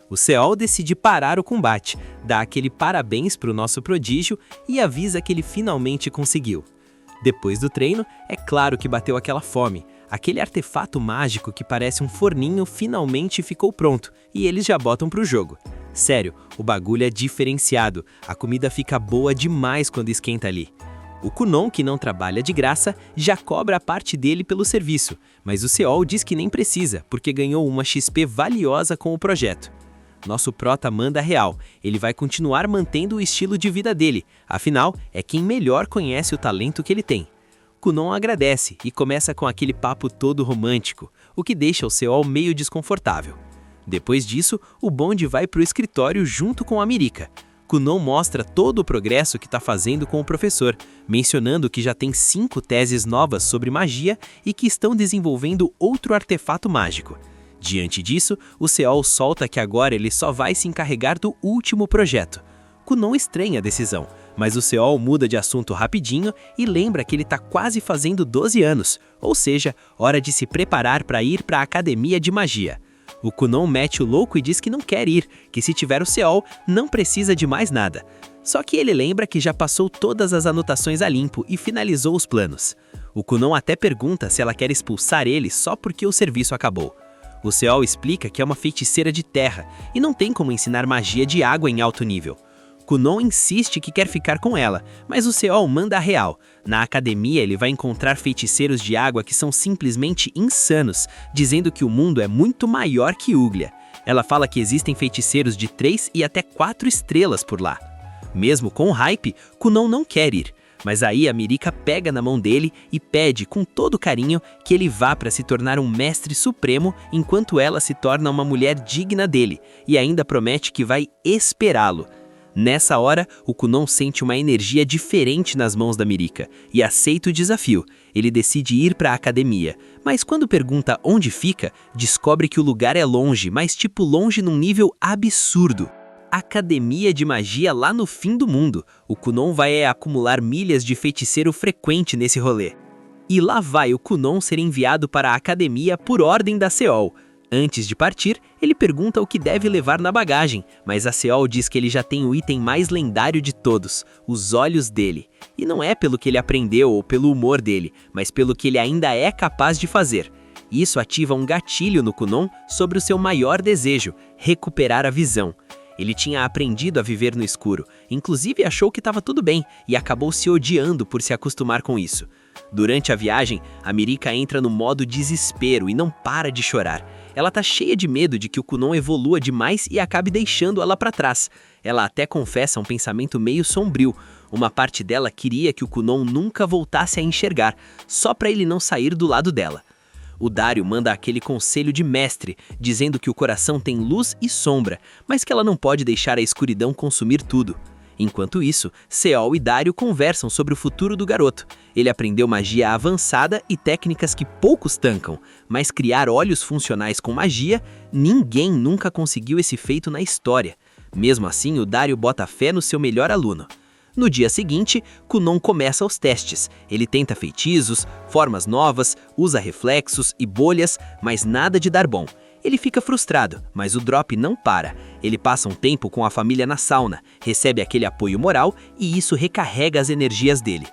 O Seol decide parar o combate, dá aquele parabéns para o nosso prodígio e avisa que ele finalmente conseguiu. Depois do treino, é claro que bateu aquela fome. Aquele artefato mágico que parece um forninho finalmente ficou pronto e eles já botam pro jogo. Sério, o bagulho é diferenciado, a comida fica boa demais quando esquenta ali. O Kunon, que não trabalha de graça, já cobra a parte dele pelo serviço, mas o Seol diz que nem precisa, porque ganhou uma XP valiosa com o projeto. Nosso prota manda real, ele vai continuar mantendo o estilo de vida dele, afinal, é quem melhor conhece o talento que ele tem. Kunon agradece e começa com aquele papo todo romântico, o que deixa o Seol meio desconfortável. Depois disso, o bonde vai para o escritório junto com a Mirika. Kunon mostra todo o progresso que está fazendo com o professor, mencionando que já tem 5 teses novas sobre magia e que estão desenvolvendo outro artefato mágico. Diante disso, o Seol solta que agora ele só vai se encarregar do último projeto. Kunon estranha a decisão, mas o Seol muda de assunto rapidinho e lembra que ele está quase fazendo 12 anos, ou seja, hora de se preparar para ir para a Academia de Magia. O Kunon mete o louco e diz que não quer ir, que se tiver o Seol, não precisa de mais nada. Só que ele lembra que já passou todas as anotações a limpo e finalizou os planos. O Kunon até pergunta se ela quer expulsar ele só porque o serviço acabou. O Seol explica que é uma feiticeira de terra e não tem como ensinar magia de água em alto nível. Kunon insiste que quer ficar com ela, mas o Seol manda a real. Na academia ele vai encontrar feiticeiros de água que são simplesmente insanos, dizendo que o mundo é muito maior que Uglia. Ela fala que existem feiticeiros de 3 e até 4 estrelas por lá. Mesmo com o hype, Kunon não quer ir, mas aí a Mirika pega na mão dele e pede com todo carinho que ele vá para se tornar um mestre supremo enquanto ela se torna uma mulher digna dele, e ainda promete que vai esperá-lo. Nessa hora, o Kunon sente uma energia diferente nas mãos da Mirika e aceita o desafio. Ele decide ir para a academia, mas quando pergunta onde fica, descobre que o lugar é longe, mas tipo longe num nível absurdo. Academia de Magia lá no fim do mundo. O Kunon vai acumular milhas de feiticeiro frequente nesse rolê. E lá vai o Kunon ser enviado para a academia por ordem da Seol. Antes de partir, ele pergunta o que deve levar na bagagem, mas a Seol diz que ele já tem o item mais lendário de todos, os olhos dele. E não é pelo que ele aprendeu ou pelo humor dele, mas pelo que ele ainda é capaz de fazer. Isso ativa um gatilho no Kunon sobre o seu maior desejo, recuperar a visão. Ele tinha aprendido a viver no escuro, inclusive achou que estava tudo bem e acabou se odiando por se acostumar com isso. Durante a viagem, a Mirika entra no modo desespero e não para de chorar. Ela tá cheia de medo de que o Kunon evolua demais e acabe deixando ela para trás. Ela até confessa um pensamento meio sombrio. Uma parte dela queria que o Kunon nunca voltasse a enxergar, só para ele não sair do lado dela. O Dario manda aquele conselho de mestre, dizendo que o coração tem luz e sombra, mas que ela não pode deixar a escuridão consumir tudo. Enquanto isso, Seol e Dario conversam sobre o futuro do garoto. Ele aprendeu magia avançada e técnicas que poucos tancam, mas criar olhos funcionais com magia, ninguém nunca conseguiu esse feito na história. Mesmo assim, o Dario bota fé no seu melhor aluno. No dia seguinte, Kunon começa os testes. Ele tenta feitiços, formas novas, usa reflexos e bolhas, mas nada de dar bom. Ele fica frustrado, mas o drop não para. Ele passa um tempo com a família na sauna, recebe aquele apoio moral e isso recarrega as energias dele.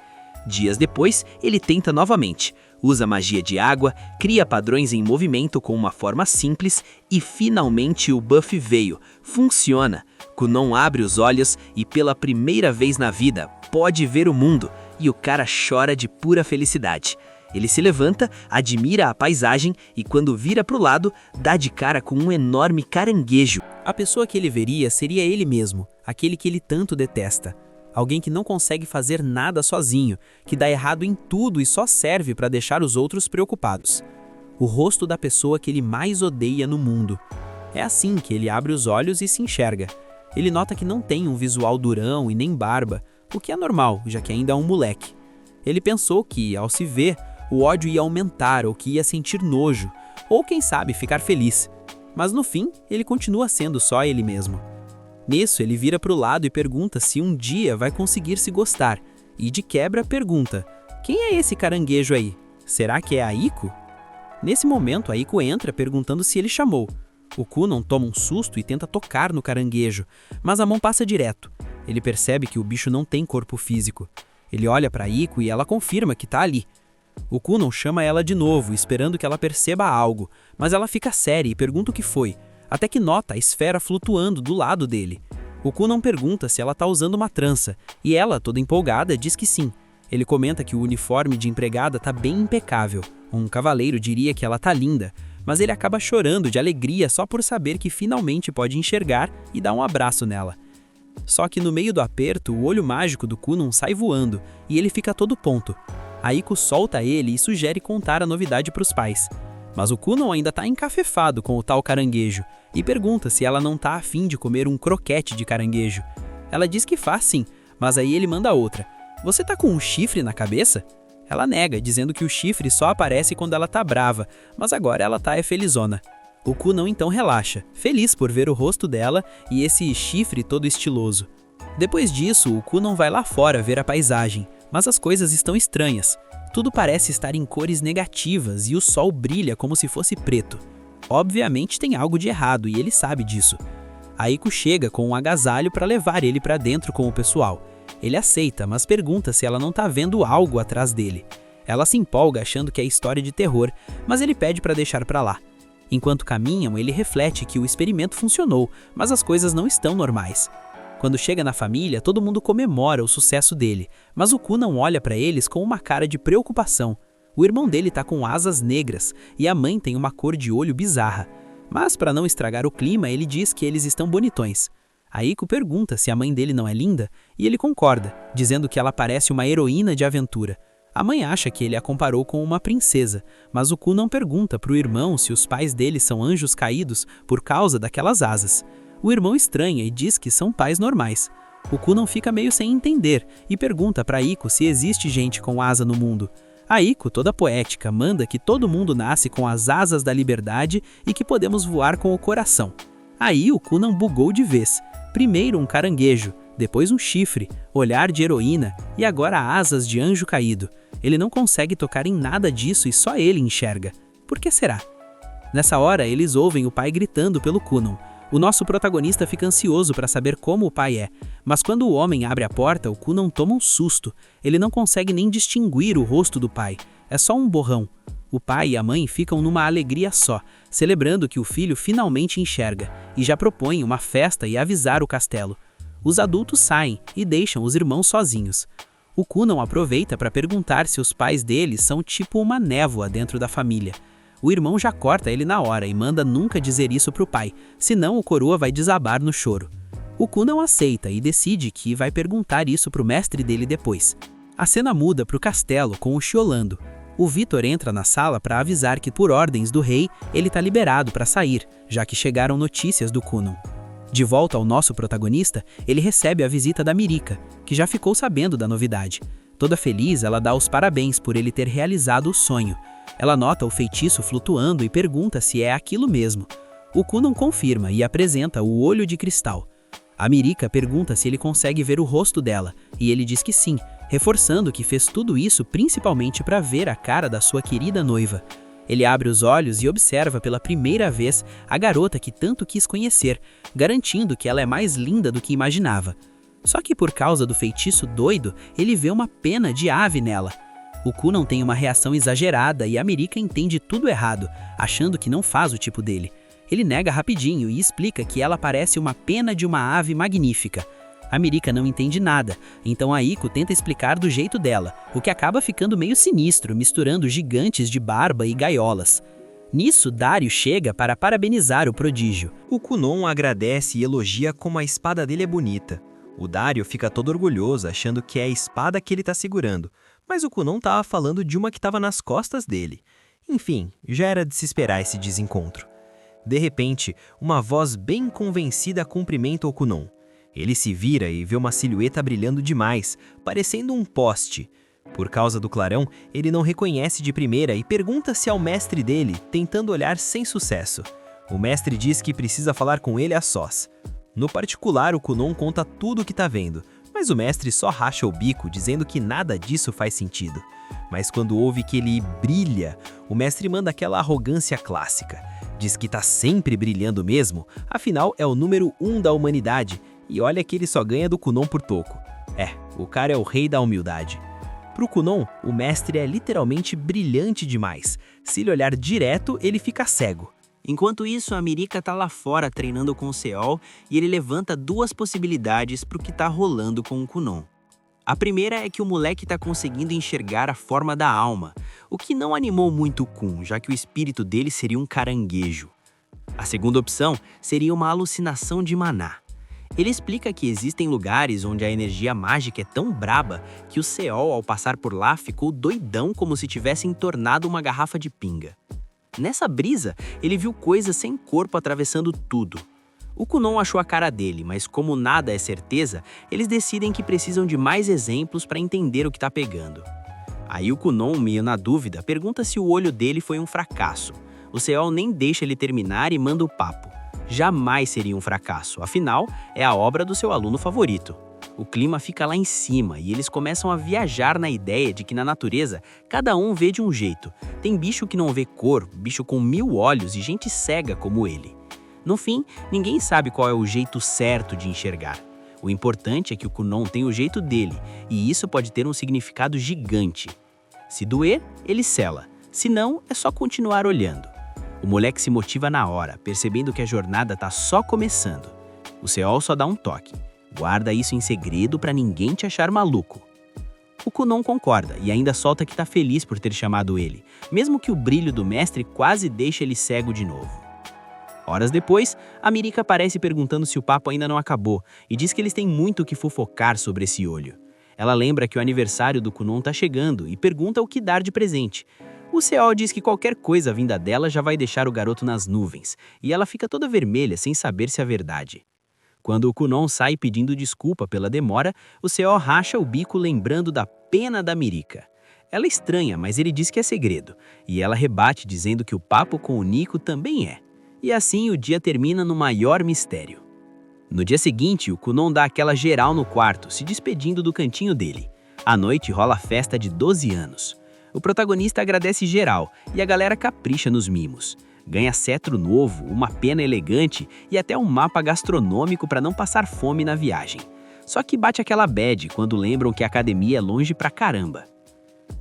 Dias depois, ele tenta novamente. Usa magia de água, cria padrões em movimento com uma forma simples e finalmente o buff veio. Funciona. Kunon abre os olhos e pela primeira vez na vida pode ver o mundo e o cara chora de pura felicidade. Ele se levanta, admira a paisagem e quando vira pro lado, dá de cara com um enorme caranguejo. A pessoa que ele veria seria ele mesmo, aquele que ele tanto detesta. Alguém que não consegue fazer nada sozinho, que dá errado em tudo e só serve para deixar os outros preocupados. O rosto da pessoa que ele mais odeia no mundo. É assim que ele abre os olhos e se enxerga. Ele nota que não tem um visual durão e nem barba, o que é normal, já que ainda é um moleque. Ele pensou que, ao se ver, o ódio ia aumentar ou que ia sentir nojo, ou quem sabe ficar feliz. Mas no fim, ele continua sendo só ele mesmo. Nisso, ele vira para o lado e pergunta se um dia vai conseguir se gostar. E de quebra pergunta, quem é esse caranguejo aí? Será que é a Aiko? Nesse momento, a Aiko entra perguntando se ele chamou. O Kunon toma um susto e tenta tocar no caranguejo, mas a mão passa direto. Ele percebe que o bicho não tem corpo físico. Ele olha para a Aiko e ela confirma que está ali. O Kunon chama ela de novo, esperando que ela perceba algo, mas ela fica séria e pergunta o que foi, até que nota a esfera flutuando do lado dele. O Kunon pergunta se ela está usando uma trança, e ela, toda empolgada, diz que sim. Ele comenta que o uniforme de empregada está bem impecável. Um cavaleiro diria que ela está linda, mas ele acaba chorando de alegria só por saber que finalmente pode enxergar e dar um abraço nela. Só que no meio do aperto, o olho mágico do Kunon sai voando, e ele fica todo ponto. A Aiko solta ele e sugere contar a novidade para os pais. Mas o Kunon ainda está encafefado com o tal caranguejo e pergunta se ela não está afim de comer um croquete de caranguejo. Ela diz que faz sim, mas aí ele manda outra. Você tá com um chifre na cabeça? Ela nega, dizendo que o chifre só aparece quando ela tá brava, mas agora ela tá felizona. O Kunon então relaxa, feliz por ver o rosto dela e esse chifre todo estiloso. Depois disso, o Kunon vai lá fora ver a paisagem, mas as coisas estão estranhas. Tudo parece estar em cores negativas e o sol brilha como se fosse preto. Obviamente tem algo de errado e ele sabe disso. A Aiko chega com um agasalho para levar ele para dentro com o pessoal. Ele aceita, mas pergunta se ela não tá vendo algo atrás dele. Ela se empolga achando que é história de terror, mas ele pede para deixar para lá. Enquanto caminham, ele reflete que o experimento funcionou, mas as coisas não estão normais. Quando chega na família, todo mundo comemora o sucesso dele, mas o Kunon olha para eles com uma cara de preocupação. O irmão dele tá com asas negras e a mãe tem uma cor de olho bizarra. Mas para não estragar o clima, ele diz que eles estão bonitões. A Aiko pergunta se a mãe dele não é linda e ele concorda, dizendo que ela parece uma heroína de aventura. A mãe acha que ele a comparou com uma princesa, mas o Kunon pergunta pro irmão se os pais dele são anjos caídos por causa daquelas asas. O irmão estranha e diz que são pais normais. O Kunon fica meio sem entender e pergunta para Aiko se existe gente com asa no mundo. A Aiko, toda poética, manda que todo mundo nasce com as asas da liberdade e que podemos voar com o coração. Aí o Kunon bugou de vez. Primeiro um caranguejo, depois um chifre, olhar de heroína e agora asas de anjo caído. Ele não consegue tocar em nada disso e só ele enxerga. Por que será? Nessa hora, eles ouvem o pai gritando pelo Kunon. O nosso protagonista fica ansioso para saber como o pai é, mas quando o homem abre a porta, o Kunon toma um susto. Ele não consegue nem distinguir o rosto do pai, é só um borrão. O pai e a mãe ficam numa alegria só, celebrando que o filho finalmente enxerga, e já propõem uma festa e avisar o castelo. Os adultos saem e deixam os irmãos sozinhos. O Kunon aproveita para perguntar se os pais deles são tipo uma névoa dentro da família. O irmão já corta ele na hora e manda nunca dizer isso pro pai, senão o coroa vai desabar no choro. O Ku não aceita e decide que vai perguntar isso pro mestre dele depois. A cena muda pro castelo com o Chiolando. O Vitor entra na sala para avisar que, por ordens do rei, ele tá liberado para sair, já que chegaram notícias do Kunon. De volta ao nosso protagonista, ele recebe a visita da Mirica, que já ficou sabendo da novidade. Toda feliz, ela dá os parabéns por ele ter realizado o sonho. Ela nota o feitiço flutuando e pergunta se é aquilo mesmo. O Kunon confirma e apresenta o olho de cristal. A Mirica pergunta se ele consegue ver o rosto dela, e ele diz que sim, reforçando que fez tudo isso principalmente para ver a cara da sua querida noiva. Ele abre os olhos e observa pela primeira vez a garota que tanto quis conhecer, garantindo que ela é mais linda do que imaginava. Só que por causa do feitiço doido, ele vê uma pena de ave nela. O Kunon tem uma reação exagerada e a Mirica entende tudo errado, achando que não faz o tipo dele. Ele nega rapidinho e explica que ela parece uma pena de uma ave magnífica. A Mirica não entende nada, então a Iko tenta explicar do jeito dela, o que acaba ficando meio sinistro, misturando gigantes de barba e gaiolas. Nisso, Dario chega para parabenizar o prodígio. O Kunon agradece e elogia como a espada dele é bonita. O Dario fica todo orgulhoso, achando que é a espada que ele está segurando, mas o Kunon estava falando de uma que estava nas costas dele. Enfim, já era de se esperar esse desencontro. De repente, uma voz bem convencida cumprimenta o Kunon. Ele se vira e vê uma silhueta brilhando demais, parecendo um poste. Por causa do clarão, ele não reconhece de primeira e pergunta-se ao mestre dele, tentando olhar sem sucesso. O mestre diz que precisa falar com ele a sós. No particular, o Kunon conta tudo o que tá vendo, mas o mestre só racha o bico, dizendo que nada disso faz sentido. Mas quando ouve que ele brilha, o mestre manda aquela arrogância clássica. Diz que tá sempre brilhando mesmo, afinal é o número 1 da humanidade, e olha que ele só ganha do Kunon por toco. O cara é o rei da humildade. Pro Kunon, o mestre é literalmente brilhante demais. Se ele olhar direto, ele fica cego. Enquanto isso, a Mirica tá lá fora treinando com o Seol e ele levanta duas possibilidades pro que tá rolando com o Kunon. A primeira é que o moleque tá conseguindo enxergar a forma da alma, o que não animou muito o Kun, já que o espírito dele seria um caranguejo. A segunda opção seria uma alucinação de maná. Ele explica que existem lugares onde a energia mágica é tão braba que o Seol, ao passar por lá, ficou doidão como se tivesse entornado uma garrafa de pinga. Nessa brisa, ele viu coisas sem corpo atravessando tudo. O Kunon achou a cara dele, mas como nada é certeza, eles decidem que precisam de mais exemplos para entender o que tá pegando. Aí o Kunon, meio na dúvida, pergunta se o olho dele foi um fracasso. O Seol nem deixa ele terminar e manda o papo. Jamais seria um fracasso, afinal, é a obra do seu aluno favorito. O clima fica lá em cima e eles começam a viajar na ideia de que na natureza cada um vê de um jeito. Tem bicho que não vê cor, bicho com 1000 olhos e gente cega como ele. No fim, ninguém sabe qual é o jeito certo de enxergar. O importante é que o Kunon tem o jeito dele e isso pode ter um significado gigante. Se doer, ele sela. Se não, é só continuar olhando. O moleque se motiva na hora, percebendo que a jornada tá só começando. O Seol só dá um toque. Guarda isso em segredo para ninguém te achar maluco. O Kunon concorda e ainda solta que tá feliz por ter chamado ele, mesmo que o brilho do mestre quase deixe ele cego de novo. Horas depois, a Mirica aparece perguntando se o papo ainda não acabou e diz que eles têm muito o que fofocar sobre esse olho. Ela lembra que o aniversário do Kunon tá chegando e pergunta o que dar de presente. O Seol diz que qualquer coisa vinda dela já vai deixar o garoto nas nuvens, e ela fica toda vermelha sem saber se é verdade. Quando o Kunon sai pedindo desculpa pela demora, o Seol racha o bico lembrando da pena da Mirica. Ela estranha, mas ele diz que é segredo, e ela rebate dizendo que o papo com o Nico também é. E assim o dia termina no maior mistério. No dia seguinte, o Kunon dá aquela geral no quarto, se despedindo do cantinho dele. À noite rola a festa de 12 anos. O protagonista agradece geral, e a galera capricha nos mimos. Ganha cetro novo, uma pena elegante e até um mapa gastronômico para não passar fome na viagem. Só que bate aquela bad quando lembram que a academia é longe pra caramba.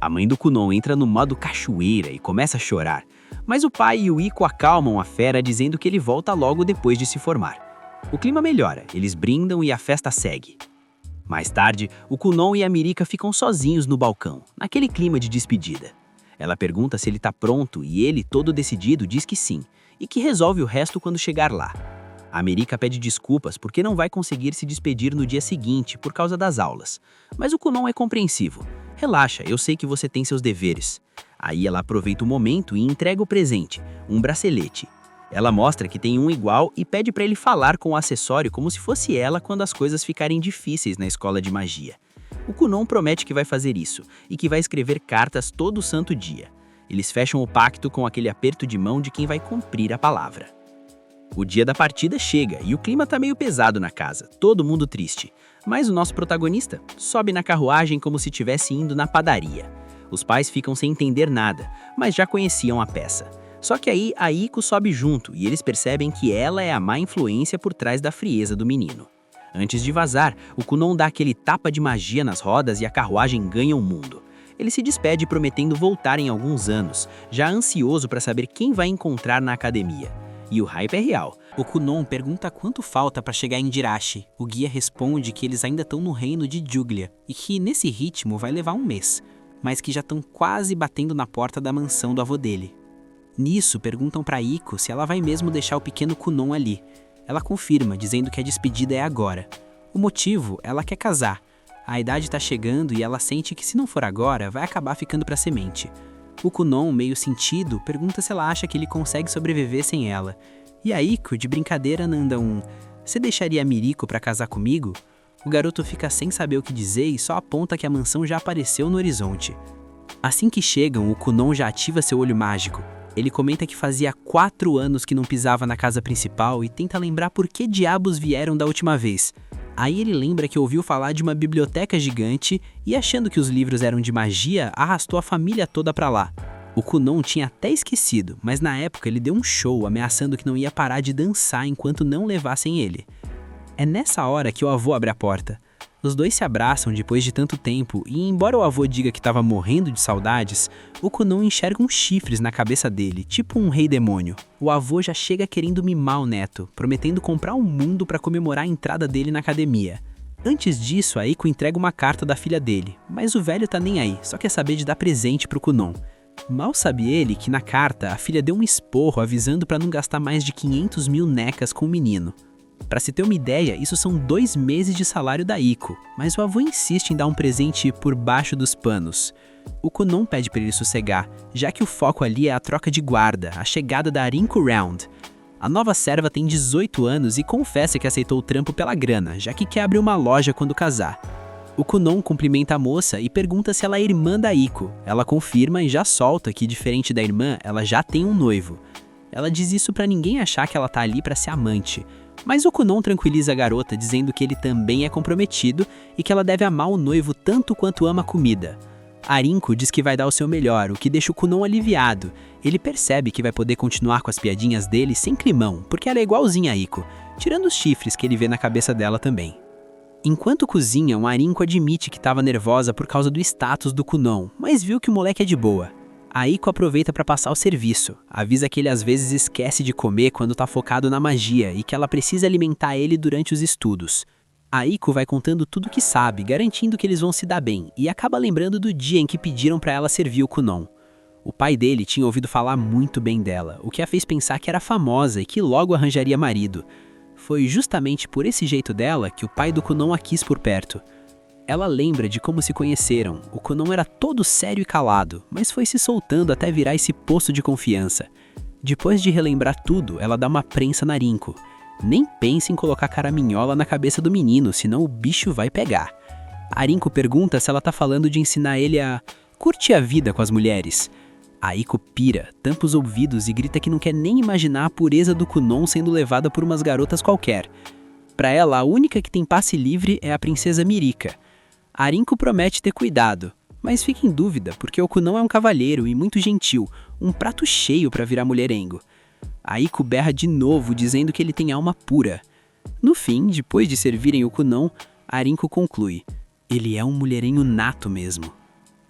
A mãe do Kunon entra no modo cachoeira e começa a chorar, mas o pai e o Iko acalmam a fera dizendo que ele volta logo depois de se formar. O clima melhora, eles brindam e a festa segue. Mais tarde, o Kunon e a Mirica ficam sozinhos no balcão, naquele clima de despedida. Ela pergunta se ele tá pronto e ele, todo decidido, diz que sim, e que resolve o resto quando chegar lá. A America pede desculpas porque não vai conseguir se despedir no dia seguinte por causa das aulas. Mas o Kunon é compreensivo. Relaxa, eu sei que você tem seus deveres. Aí ela aproveita o momento e entrega o presente, um bracelete. Ela mostra que tem um igual e pede para ele falar com o acessório como se fosse ela quando as coisas ficarem difíceis na escola de magia. O Kunon promete que vai fazer isso e que vai escrever cartas todo santo dia. Eles fecham o pacto com aquele aperto de mão de quem vai cumprir a palavra. O dia da partida chega e o clima tá meio pesado na casa, todo mundo triste. Mas o nosso protagonista sobe na carruagem como se estivesse indo na padaria. Os pais ficam sem entender nada, mas já conheciam a peça. Só que aí a Iko sobe junto e eles percebem que ela é a má influência por trás da frieza do menino. Antes de vazar, o Kunon dá aquele tapa de magia nas rodas e a carruagem ganha o mundo. Ele se despede prometendo voltar em alguns anos, já ansioso para saber quem vai encontrar na academia. E o hype é real. O Kunon pergunta quanto falta para chegar em Jirachi. O guia responde que eles ainda estão no reino de Juglia e que nesse ritmo vai levar um mês, mas que já estão quase batendo na porta da mansão do avô dele. Nisso, perguntam para Iko se ela vai mesmo deixar o pequeno Kunon ali. Ela confirma, dizendo que a despedida é agora. O motivo, ela quer casar. A idade tá chegando e ela sente que se não for agora, vai acabar ficando pra semente. O Kunon, meio sentido, pergunta se ela acha que ele consegue sobreviver sem ela. E a Iko, de brincadeira, manda um: "Você deixaria a Miriko pra casar comigo?" O garoto fica sem saber o que dizer e só aponta que a mansão já apareceu no horizonte. Assim que chegam, o Kunon já ativa seu olho mágico. Ele comenta que fazia 4 anos que não pisava na casa principal e tenta lembrar por que diabos vieram da última vez. Aí ele lembra que ouviu falar de uma biblioteca gigante e, achando que os livros eram de magia, arrastou a família toda pra lá. O Kunon tinha até esquecido, mas na época ele deu um show ameaçando que não ia parar de dançar enquanto não levassem ele. É nessa hora que o avô abre a porta. Os dois se abraçam depois de tanto tempo e, embora o avô diga que estava morrendo de saudades, o Kunon enxerga uns chifres na cabeça dele, tipo um rei demônio. O avô já chega querendo mimar o neto, prometendo comprar um mundo para comemorar a entrada dele na academia. Antes disso, a Iko entrega uma carta da filha dele, mas o velho tá nem aí, só quer saber de dar presente pro Kunon. Mal sabe ele que na carta a filha deu um esporro avisando para não gastar mais de 500 mil necas com o menino. Pra se ter uma ideia, isso são 2 meses de salário da Iko, mas o avô insiste em dar um presente por baixo dos panos. O Kunon pede pra ele sossegar, já que o foco ali é a troca de guarda, a chegada da Arinco Round. A nova serva tem 18 anos e confessa que aceitou o trampo pela grana, já que quer abrir uma loja quando casar. O Kunon cumprimenta a moça e pergunta se ela é irmã da Iko. Ela confirma e já solta que, diferente da irmã, ela já tem um noivo. Ela diz isso pra ninguém achar que ela tá ali pra ser amante. Mas o Kunon tranquiliza a garota dizendo que ele também é comprometido e que ela deve amar o noivo tanto quanto ama a comida. Arinco diz que vai dar o seu melhor, o que deixa o Kunon aliviado. Ele percebe que vai poder continuar com as piadinhas dele sem climão, porque ela é igualzinha a Iko, tirando os chifres que ele vê na cabeça dela também. Enquanto cozinham, Arinco admite que estava nervosa por causa do status do Kunon, mas viu que o moleque é de boa. A Iko aproveita para passar o serviço, avisa que ele às vezes esquece de comer quando tá focado na magia e que ela precisa alimentar ele durante os estudos. A Iko vai contando tudo que sabe, garantindo que eles vão se dar bem, e acaba lembrando do dia em que pediram para ela servir o Kunon. O pai dele tinha ouvido falar muito bem dela, o que a fez pensar que era famosa e que logo arranjaria marido. Foi justamente por esse jeito dela que o pai do Kunon a quis por perto. Ela lembra de como se conheceram. O Kunon era todo sério e calado, mas foi se soltando até virar esse poço de confiança. Depois de relembrar tudo, ela dá uma prensa na Arinco. Nem pense em colocar caraminhola na cabeça do menino, senão o bicho vai pegar. A Arinco pergunta se ela tá falando de ensinar ele a curtir a vida com as mulheres. A Iko pira, tampa os ouvidos e grita que não quer nem imaginar a pureza do Kunon sendo levada por umas garotas qualquer. Pra ela, a única que tem passe livre é a princesa Mirika. A Arinco promete ter cuidado, mas fica em dúvida porque o Kunon é um cavalheiro e muito gentil, um prato cheio pra virar mulherengo. A Iko berra de novo dizendo que ele tem alma pura. No fim, depois de servirem o Kunon, a Arinco conclui: ele é um mulherengo nato mesmo.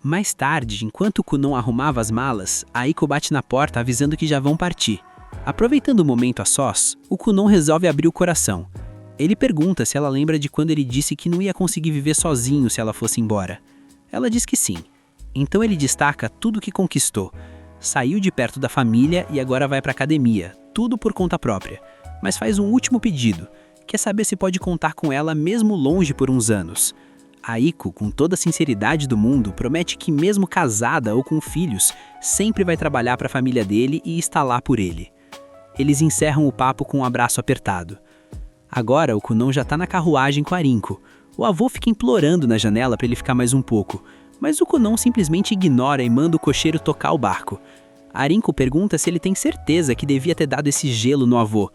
Mais tarde, enquanto o Kunon arrumava as malas, a Iko bate na porta avisando que já vão partir. Aproveitando o momento a sós, o Kunon resolve abrir o coração. Ele pergunta se ela lembra de quando ele disse que não ia conseguir viver sozinho se ela fosse embora. Ela diz que sim. Então ele destaca tudo que conquistou. Saiu de perto da família e agora vai para academia, tudo por conta própria. Mas faz um último pedido. Quer saber se pode contar com ela mesmo longe por uns anos. Aiko, com toda a sinceridade do mundo, promete que mesmo casada ou com filhos, sempre vai trabalhar para a família dele e estar lá por ele. Eles encerram o papo com um abraço apertado. Agora o Kunon já está na carruagem com a Rinko. O avô fica implorando na janela para ele ficar mais um pouco, mas o Kunon simplesmente ignora e manda o cocheiro tocar o barco. A Rinko pergunta se ele tem certeza que devia ter dado esse gelo no avô,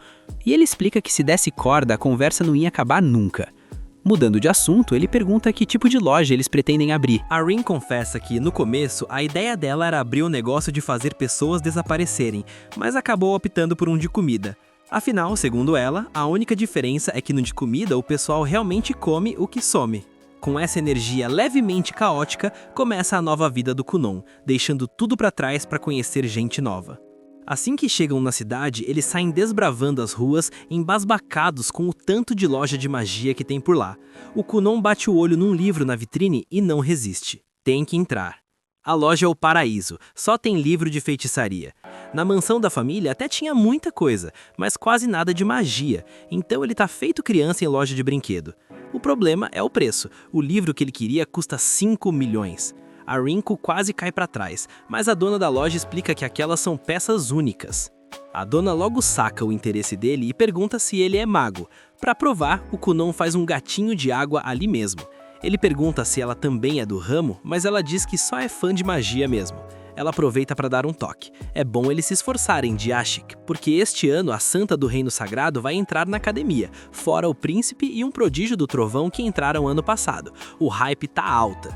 e ele explica que se desse corda a conversa não ia acabar nunca. Mudando de assunto, ele pergunta que tipo de loja eles pretendem abrir. A Rin confessa que, no começo, a ideia dela era abrir o negócio de fazer pessoas desaparecerem, mas acabou optando por um de comida. Afinal, segundo ela, a única diferença é que no de comida o pessoal realmente come o que some. Com essa energia levemente caótica, começa a nova vida do Kunon, deixando tudo para trás para conhecer gente nova. Assim que chegam na cidade, eles saem desbravando as ruas, embasbacados com o tanto de loja de magia que tem por lá. O Kunon bate o olho num livro na vitrine e não resiste. Tem que entrar. A loja é o paraíso, só tem livro de feitiçaria. Na mansão da família até tinha muita coisa, mas quase nada de magia, então ele tá feito criança em loja de brinquedo. O problema é o preço, o livro que ele queria custa 5 milhões. A Rinko quase cai para trás, mas a dona da loja explica que aquelas são peças únicas. A dona logo saca o interesse dele e pergunta se ele é mago. Para provar, o Kunon faz um gatinho de água ali mesmo. Ele pergunta se ela também é do ramo, mas ela diz que só é fã de magia mesmo. Ela aproveita para dar um toque. É bom eles se esforçarem de Ashik, porque este ano a Santa do Reino Sagrado vai entrar na academia, fora o príncipe e um prodígio do trovão que entraram ano passado. O hype tá alta.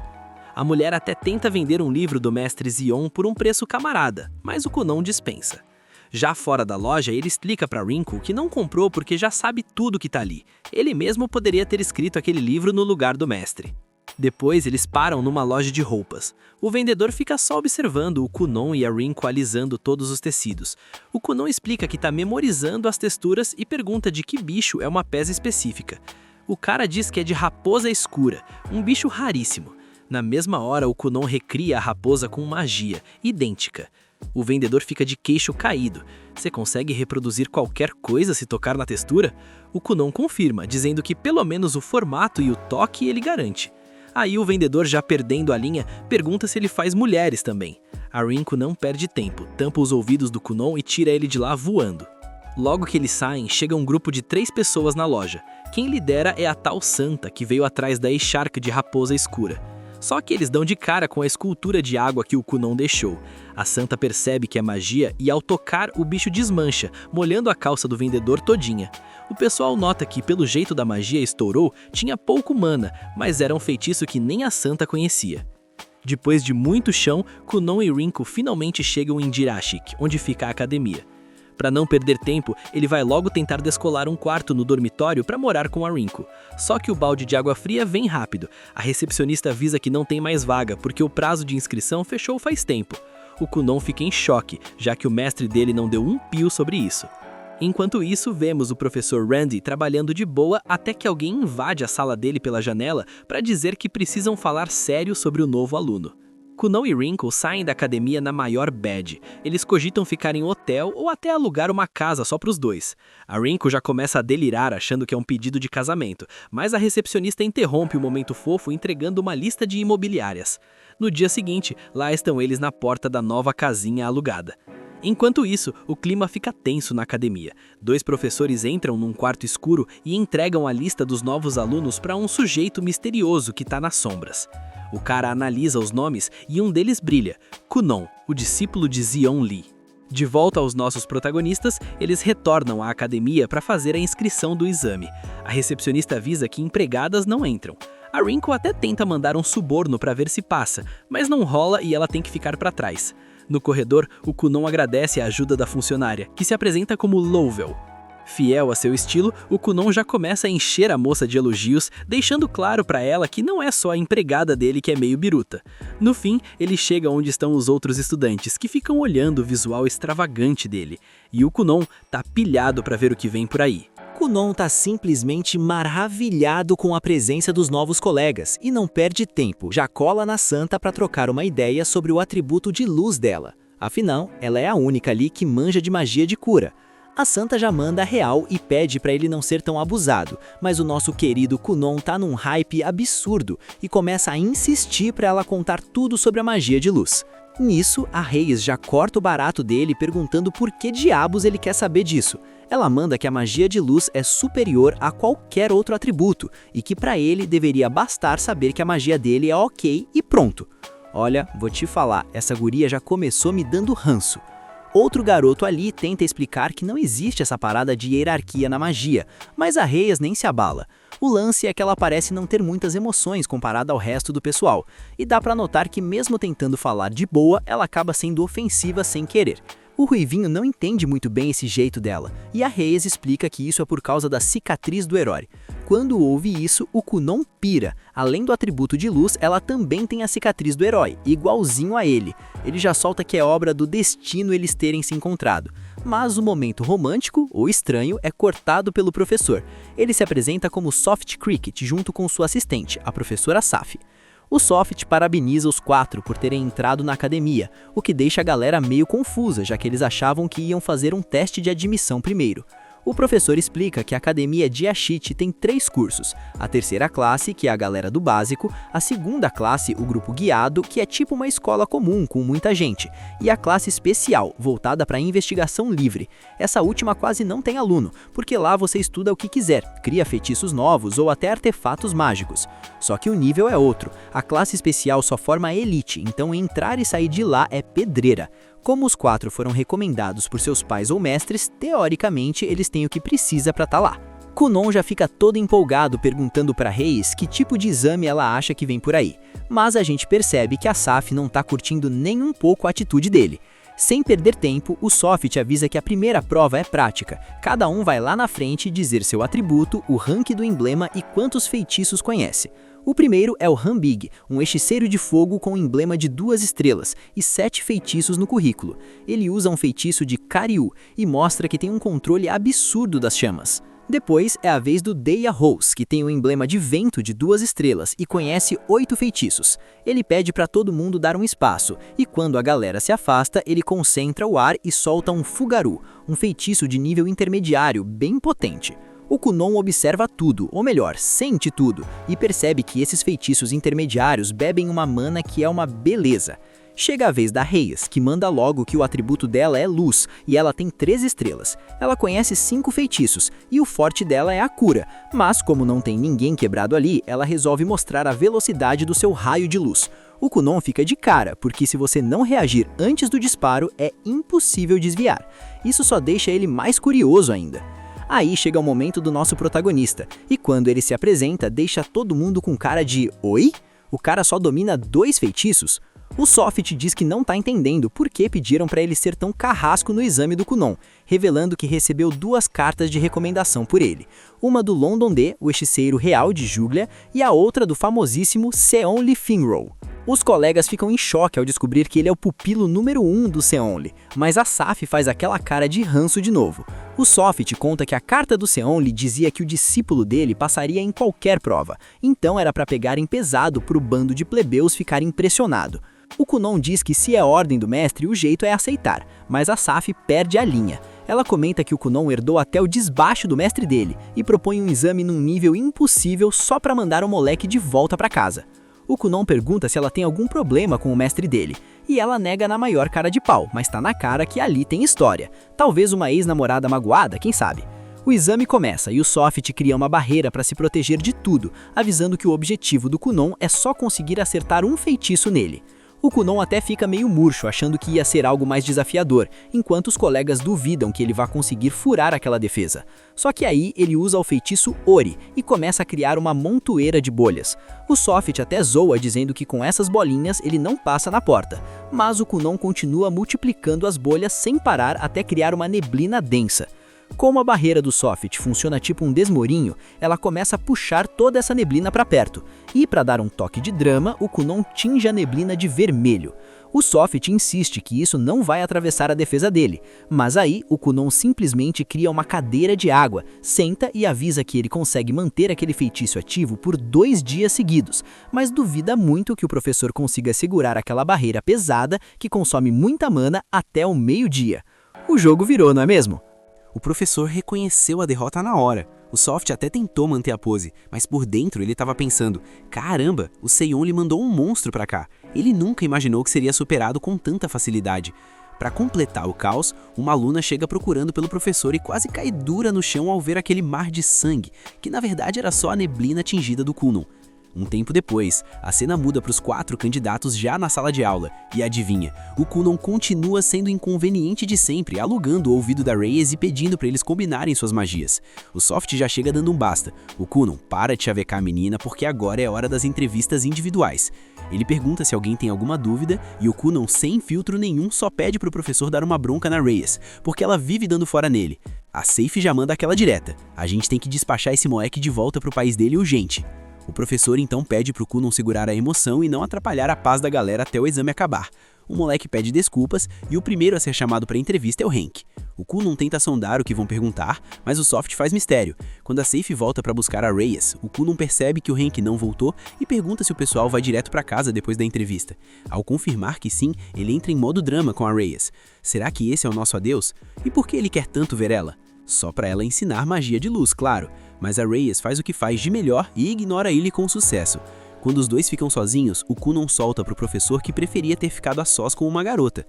A mulher até tenta vender um livro do mestre Zion por um preço camarada, mas o Kunon dispensa. Já fora da loja, ele explica para Rinko que não comprou porque já sabe tudo que tá ali. Ele mesmo poderia ter escrito aquele livro no lugar do mestre. Depois, eles param numa loja de roupas. O vendedor fica só observando o Kunon e a Rinko alisando todos os tecidos. O Kunon explica que tá memorizando as texturas e pergunta de que bicho é uma peça específica. O cara diz que é de raposa escura, um bicho raríssimo. Na mesma hora, o Kunon recria a raposa com magia, idêntica. O vendedor fica de queixo caído. Você consegue reproduzir qualquer coisa se tocar na textura? O Kunon confirma, dizendo que pelo menos o formato e o toque ele garante. Aí o vendedor, já perdendo a linha, pergunta se ele faz mulheres também. A Rinko não perde tempo, tampa os ouvidos do Kunon e tira ele de lá voando. Logo que eles saem, chega um grupo de 3 pessoas na loja. Quem lidera é a tal Santa, que veio atrás da Echark de raposa escura. Só que eles dão de cara com a escultura de água que o Kunon deixou. A Santa percebe que é magia e ao tocar o bicho desmancha, molhando a calça do vendedor todinha. O pessoal nota que, pelo jeito da magia estourou, tinha pouco mana, mas era um feitiço que nem a Santa conhecia. Depois de muito chão, Kunon e Rinko finalmente chegam em Jirashik, onde fica a academia. Para não perder tempo, ele vai logo tentar descolar um quarto no dormitório para morar com a Rinko. Só que o balde de água fria vem rápido. A recepcionista avisa que não tem mais vaga, porque o prazo de inscrição fechou faz tempo. O Kunon fica em choque, já que o mestre dele não deu um pio sobre isso. Enquanto isso, vemos o professor Randy trabalhando de boa até que alguém invade a sala dele pela janela para dizer que precisam falar sério sobre o novo aluno. Kunon e Rinko saem da academia na maior bad. Eles cogitam ficar em hotel ou até alugar uma casa só para os dois. A Rinko já começa a delirar achando que é um pedido de casamento, mas a recepcionista interrompe o momento fofo entregando uma lista de imobiliárias. No dia seguinte, lá estão eles na porta da nova casinha alugada. Enquanto isso, o clima fica tenso na academia. 2 professores entram num quarto escuro e entregam a lista dos novos alunos para um sujeito misterioso que está nas sombras. O cara analisa os nomes e um deles brilha, Kunon, o discípulo de Zion Lee. De volta aos nossos protagonistas, eles retornam à academia para fazer a inscrição do exame. A recepcionista avisa que empregadas não entram. A Rinko até tenta mandar um suborno para ver se passa, mas não rola e ela tem que ficar para trás. No corredor, o Kunon agradece a ajuda da funcionária, que se apresenta como Lovell. Fiel a seu estilo, o Kunon já começa a encher a moça de elogios, deixando claro para ela que não é só a empregada dele que é meio biruta. No fim, ele chega onde estão os outros estudantes, que ficam olhando o visual extravagante dele, e o Kunon tá pilhado para ver o que vem por aí. Kunon tá simplesmente maravilhado com a presença dos novos colegas e não perde tempo, já cola na Santa para trocar uma ideia sobre o atributo de luz dela. Afinal, ela é a única ali que manja de magia de cura. A Santa já manda a real e pede para ele não ser tão abusado, mas o nosso querido Kunon tá num hype absurdo e começa a insistir para ela contar tudo sobre a magia de luz. Nisso, a Reyes já corta o barato dele perguntando por que diabos ele quer saber disso. Ela manda que a magia de luz é superior a qualquer outro atributo e que para ele deveria bastar saber que a magia dele é ok e pronto. Olha, vou te falar, essa guria já começou me dando ranço. Outro garoto ali tenta explicar que não existe essa parada de hierarquia na magia, mas a Reyes nem se abala. O lance é que ela parece não ter muitas emoções comparada ao resto do pessoal, e dá pra notar que mesmo tentando falar de boa, ela acaba sendo ofensiva sem querer. O Ruivinho não entende muito bem esse jeito dela, e a Reyes explica que isso é por causa da cicatriz do herói. Quando ouve isso, o Kunon pira. Além do atributo de luz, ela também tem a cicatriz do herói, igualzinho a ele. Ele já solta que é obra do destino eles terem se encontrado. Mas o momento romântico, ou estranho, é cortado pelo professor. Ele se apresenta como Soft Cricket junto com sua assistente, a professora Saf. O Soft parabeniza os 4 por terem entrado na academia, o que deixa a galera meio confusa, já que eles achavam que iam fazer um teste de admissão primeiro. O professor explica que a academia de Ashit tem 3 cursos, a terceira classe, que é a galera do básico, a segunda classe, o grupo guiado, que é tipo uma escola comum com muita gente, e a classe especial, voltada para investigação livre. Essa última quase não tem aluno, porque lá você estuda o que quiser, cria feitiços novos ou até artefatos mágicos. Só que o nível é outro, a classe especial só forma a elite, então entrar e sair de lá é pedreira. Como os 4 foram recomendados por seus pais ou mestres, teoricamente eles têm o que precisa para estar lá. Kunon já fica todo empolgado perguntando para Reyes que tipo de exame ela acha que vem por aí, mas a gente percebe que a Saf não tá curtindo nem um pouco a atitude dele. Sem perder tempo, o Soft avisa que a primeira prova é prática. Cada um vai lá na frente dizer seu atributo, o rank do emblema e quantos feitiços conhece. O primeiro é o Hambig, um hechiceiro de fogo com emblema de 2 estrelas e 7 feitiços no currículo. Ele usa um feitiço de Karyu e mostra que tem um controle absurdo das chamas. Depois é a vez do Deia Rose, que tem um emblema de vento de 2 estrelas e conhece 8 feitiços. Ele pede para todo mundo dar um espaço, e quando a galera se afasta, ele concentra o ar e solta um Fugaru, um feitiço de nível intermediário bem potente. O Kunon observa tudo, ou melhor, sente tudo, e percebe que esses feitiços intermediários bebem uma mana que é uma beleza. Chega a vez da Reyes, que manda logo que o atributo dela é luz, e ela tem 3 estrelas. Ela conhece 5 feitiços, e o forte dela é a cura, mas como não tem ninguém quebrado ali, ela resolve mostrar a velocidade do seu raio de luz. O Kunon fica de cara, porque se você não reagir antes do disparo, é impossível desviar. Isso só deixa ele mais curioso ainda. Aí chega o momento do nosso protagonista, e quando ele se apresenta, deixa todo mundo com cara de "Oi? O cara só domina 2 feitiços?" O Soft diz que não tá entendendo por que pediram para ele ser tão carrasco no exame do Kunon, revelando que recebeu 2 cartas de recomendação por ele. Uma do London D, o hechiceiro real de Juglia, e a outra do famosíssimo Seonli Finrow. Os colegas ficam em choque ao descobrir que ele é o pupilo número 1 do Seonli, mas a Saf faz aquela cara de ranço de novo. O Soft conta que a carta do Seonli dizia que o discípulo dele passaria em qualquer prova, então era para pegarem pesado pro bando de plebeus ficar impressionado. O Kunon diz que se é ordem do mestre, o jeito é aceitar, mas a Saf perde a linha. Ela comenta que o Kunon herdou até o desbaixo do mestre dele e propõe um exame num nível impossível só para mandar o moleque de volta para casa. O Kunon pergunta se ela tem algum problema com o mestre dele, e ela nega na maior cara de pau, mas tá na cara que ali tem história. Talvez uma ex-namorada magoada, quem sabe? O exame começa e o Soft cria uma barreira para se proteger de tudo, avisando que o objetivo do Kunon é só conseguir acertar um feitiço nele. O Kunon até fica meio murcho, achando que ia ser algo mais desafiador, enquanto os colegas duvidam que ele vá conseguir furar aquela defesa. Só que aí ele usa o feitiço Ori e começa a criar uma montoeira de bolhas. O Soft até zoa dizendo que com essas bolinhas ele não passa na porta, mas o Kunon continua multiplicando as bolhas sem parar até criar uma neblina densa. Como a barreira do Soft funciona tipo um desmorinho, ela começa a puxar toda essa neblina para perto. E para dar um toque de drama, o Kunon tinge a neblina de vermelho. O Soft insiste que isso não vai atravessar a defesa dele, mas aí o Kunon simplesmente cria uma cadeira de água, senta e avisa que ele consegue manter aquele feitiço ativo por 2 dias seguidos, mas duvida muito que o professor consiga segurar aquela barreira pesada que consome muita mana até o meio-dia. O jogo virou, não é mesmo? O professor reconheceu a derrota na hora. O Soft até tentou manter a pose, mas por dentro ele estava pensando: caramba, o Seionli mandou um monstro pra cá. Ele nunca imaginou que seria superado com tanta facilidade. Para completar o caos, uma aluna chega procurando pelo professor e quase cai dura no chão ao ver aquele mar de sangue, que na verdade era só a neblina tingida do Kunon. Um tempo depois, a cena muda para os 4 candidatos já na sala de aula. E adivinha, o Kunon continua sendo inconveniente de sempre, alugando o ouvido da Reyes e pedindo para eles combinarem suas magias. O Soft já chega dando um basta. O Kunon para de chavecar a menina porque agora é hora das entrevistas individuais. Ele pergunta se alguém tem alguma dúvida e o Kunon, sem filtro nenhum, só pede para o professor dar uma bronca na Reyes, porque ela vive dando fora nele. A Safe já manda aquela direta: a gente tem que despachar esse moleque de volta pro país dele urgente. O professor então pede pro Kunon segurar a emoção e não atrapalhar a paz da galera até o exame acabar. O moleque pede desculpas e o primeiro a ser chamado para a entrevista é o Hank. O Kunon tenta sondar o que vão perguntar, mas o Soft faz mistério. Quando a Safe volta para buscar a Reyes, o Kunon percebe que o Hank não voltou e pergunta se o pessoal vai direto para casa depois da entrevista. Ao confirmar que sim, ele entra em modo drama com a Reyes. Será que esse é o nosso adeus? E por que ele quer tanto ver ela? Só para ela ensinar magia de luz, claro. Mas a Reyes faz o que faz de melhor e ignora ele com sucesso. Quando os dois ficam sozinhos, o Kunon solta pro professor que preferia ter ficado a sós com uma garota.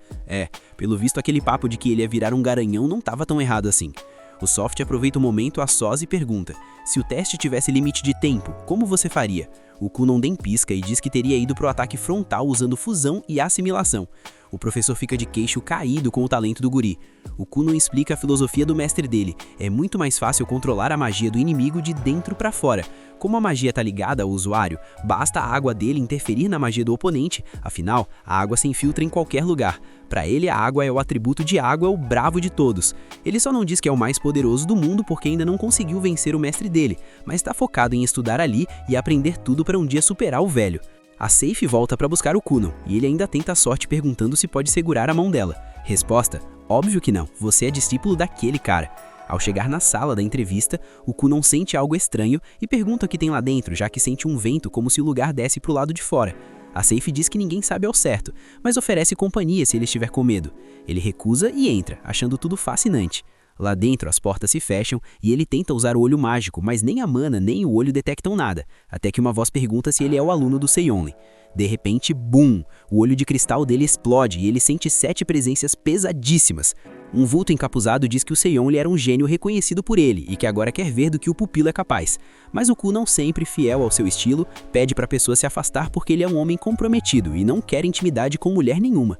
Pelo visto aquele papo de que ele ia virar um garanhão não estava tão errado assim. O Soft aproveita o momento a sós e pergunta: se o teste tivesse limite de tempo, como você faria? O Kunon nem pisca e diz que teria ido pro ataque frontal usando fusão e assimilação. O professor fica de queixo caído com o talento do guri. O Kunon explica a filosofia do mestre dele: é muito mais fácil controlar a magia do inimigo de dentro para fora. Como a magia está ligada ao usuário, basta a água dele interferir na magia do oponente, afinal, a água se infiltra em qualquer lugar. Para ele, a água é o atributo de água, o bravo de todos. Ele só não diz que é o mais poderoso do mundo porque ainda não conseguiu vencer o mestre dele, mas está focado em estudar ali e aprender tudo para um dia superar o velho. A Safe volta para buscar o Kunon, e ele ainda tenta a sorte perguntando se pode segurar a mão dela. Resposta: óbvio que não, você é discípulo daquele cara. Ao chegar na sala da entrevista, o Kunon sente algo estranho e pergunta o que tem lá dentro, já que sente um vento como se o lugar desse pro lado de fora. A Safe diz que ninguém sabe ao certo, mas oferece companhia se ele estiver com medo. Ele recusa e entra, achando tudo fascinante. Lá dentro as portas se fecham e ele tenta usar o olho mágico, mas nem a mana nem o olho detectam nada, até que uma voz pergunta se ele é o aluno do Seionli. De repente, bum! O olho de cristal dele explode e ele sente 7 presenças pesadíssimas. Um vulto encapuzado diz que o Seionli era um gênio reconhecido por ele e que agora quer ver do que o pupilo é capaz. Mas o Kunon, sempre fiel ao seu estilo, pede para a pessoa se afastar porque ele é um homem comprometido e não quer intimidade com mulher nenhuma.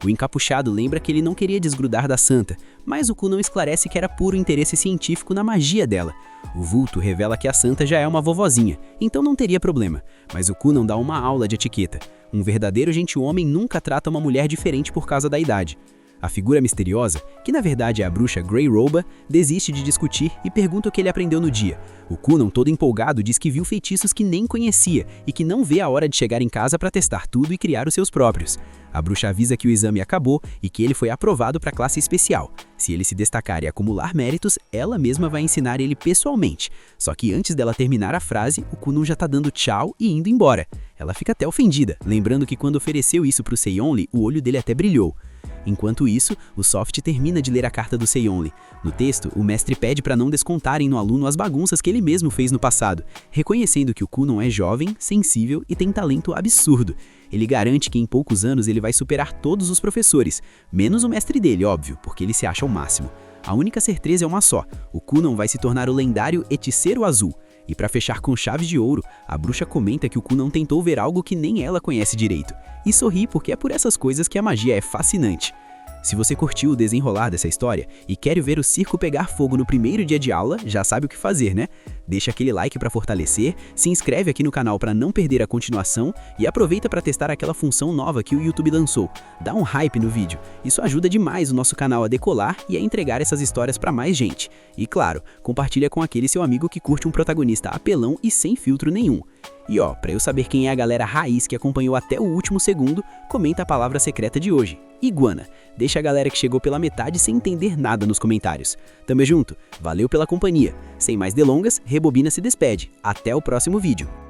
O encapuchado lembra que ele não queria desgrudar da santa, mas o Kunon esclarece que era puro interesse científico na magia dela. O vulto revela que a santa já é uma vovozinha, então não teria problema, mas o Kunon dá uma aula de etiqueta. Um verdadeiro gentil-homem nunca trata uma mulher diferente por causa da idade. A figura misteriosa, que na verdade é a bruxa Grey Roba, desiste de discutir e pergunta o que ele aprendeu no dia. O Kunon, todo empolgado, diz que viu feitiços que nem conhecia e que não vê a hora de chegar em casa para testar tudo e criar os seus próprios. A bruxa avisa que o exame acabou e que ele foi aprovado para a classe especial. Se ele se destacar e acumular méritos, ela mesma vai ensinar ele pessoalmente. Só que antes dela terminar a frase, o Kunon já tá dando tchau e indo embora. Ela fica até ofendida, lembrando que quando ofereceu isso pro Seionli, o olho dele até brilhou. Enquanto isso, o Soft termina de ler a carta do Seionli. No texto, o mestre pede para não descontarem no aluno as bagunças que ele mesmo fez no passado, reconhecendo que o Kunon é jovem, sensível e tem talento absurdo. Ele garante que em poucos anos ele vai superar todos os professores, menos o mestre dele, óbvio, porque ele se acha o máximo. A única certeza é uma só: o Kunon vai se tornar o lendário Heiticeiro Azul. E para fechar com chaves de ouro, a bruxa comenta que o Kunon tentou ver algo que nem ela conhece direito, e sorri porque é por essas coisas que a magia é fascinante. Se você curtiu o desenrolar dessa história e quer ver o circo pegar fogo no primeiro dia de aula, já sabe o que fazer, né? Deixa aquele like para fortalecer, se inscreve aqui no canal para não perder a continuação e aproveita para testar aquela função nova que o YouTube lançou. Dá um hype no vídeo, isso ajuda demais o nosso canal a decolar e a entregar essas histórias para mais gente. E claro, compartilha com aquele seu amigo que curte um protagonista apelão e sem filtro nenhum. E ó, para eu saber quem é a galera raiz que acompanhou até o último segundo, comenta a palavra secreta de hoje, iguana. Deixa a galera que chegou pela metade sem entender nada nos comentários. Tamo junto, valeu pela companhia. Sem mais delongas, Rebobina se despede. Até o próximo vídeo.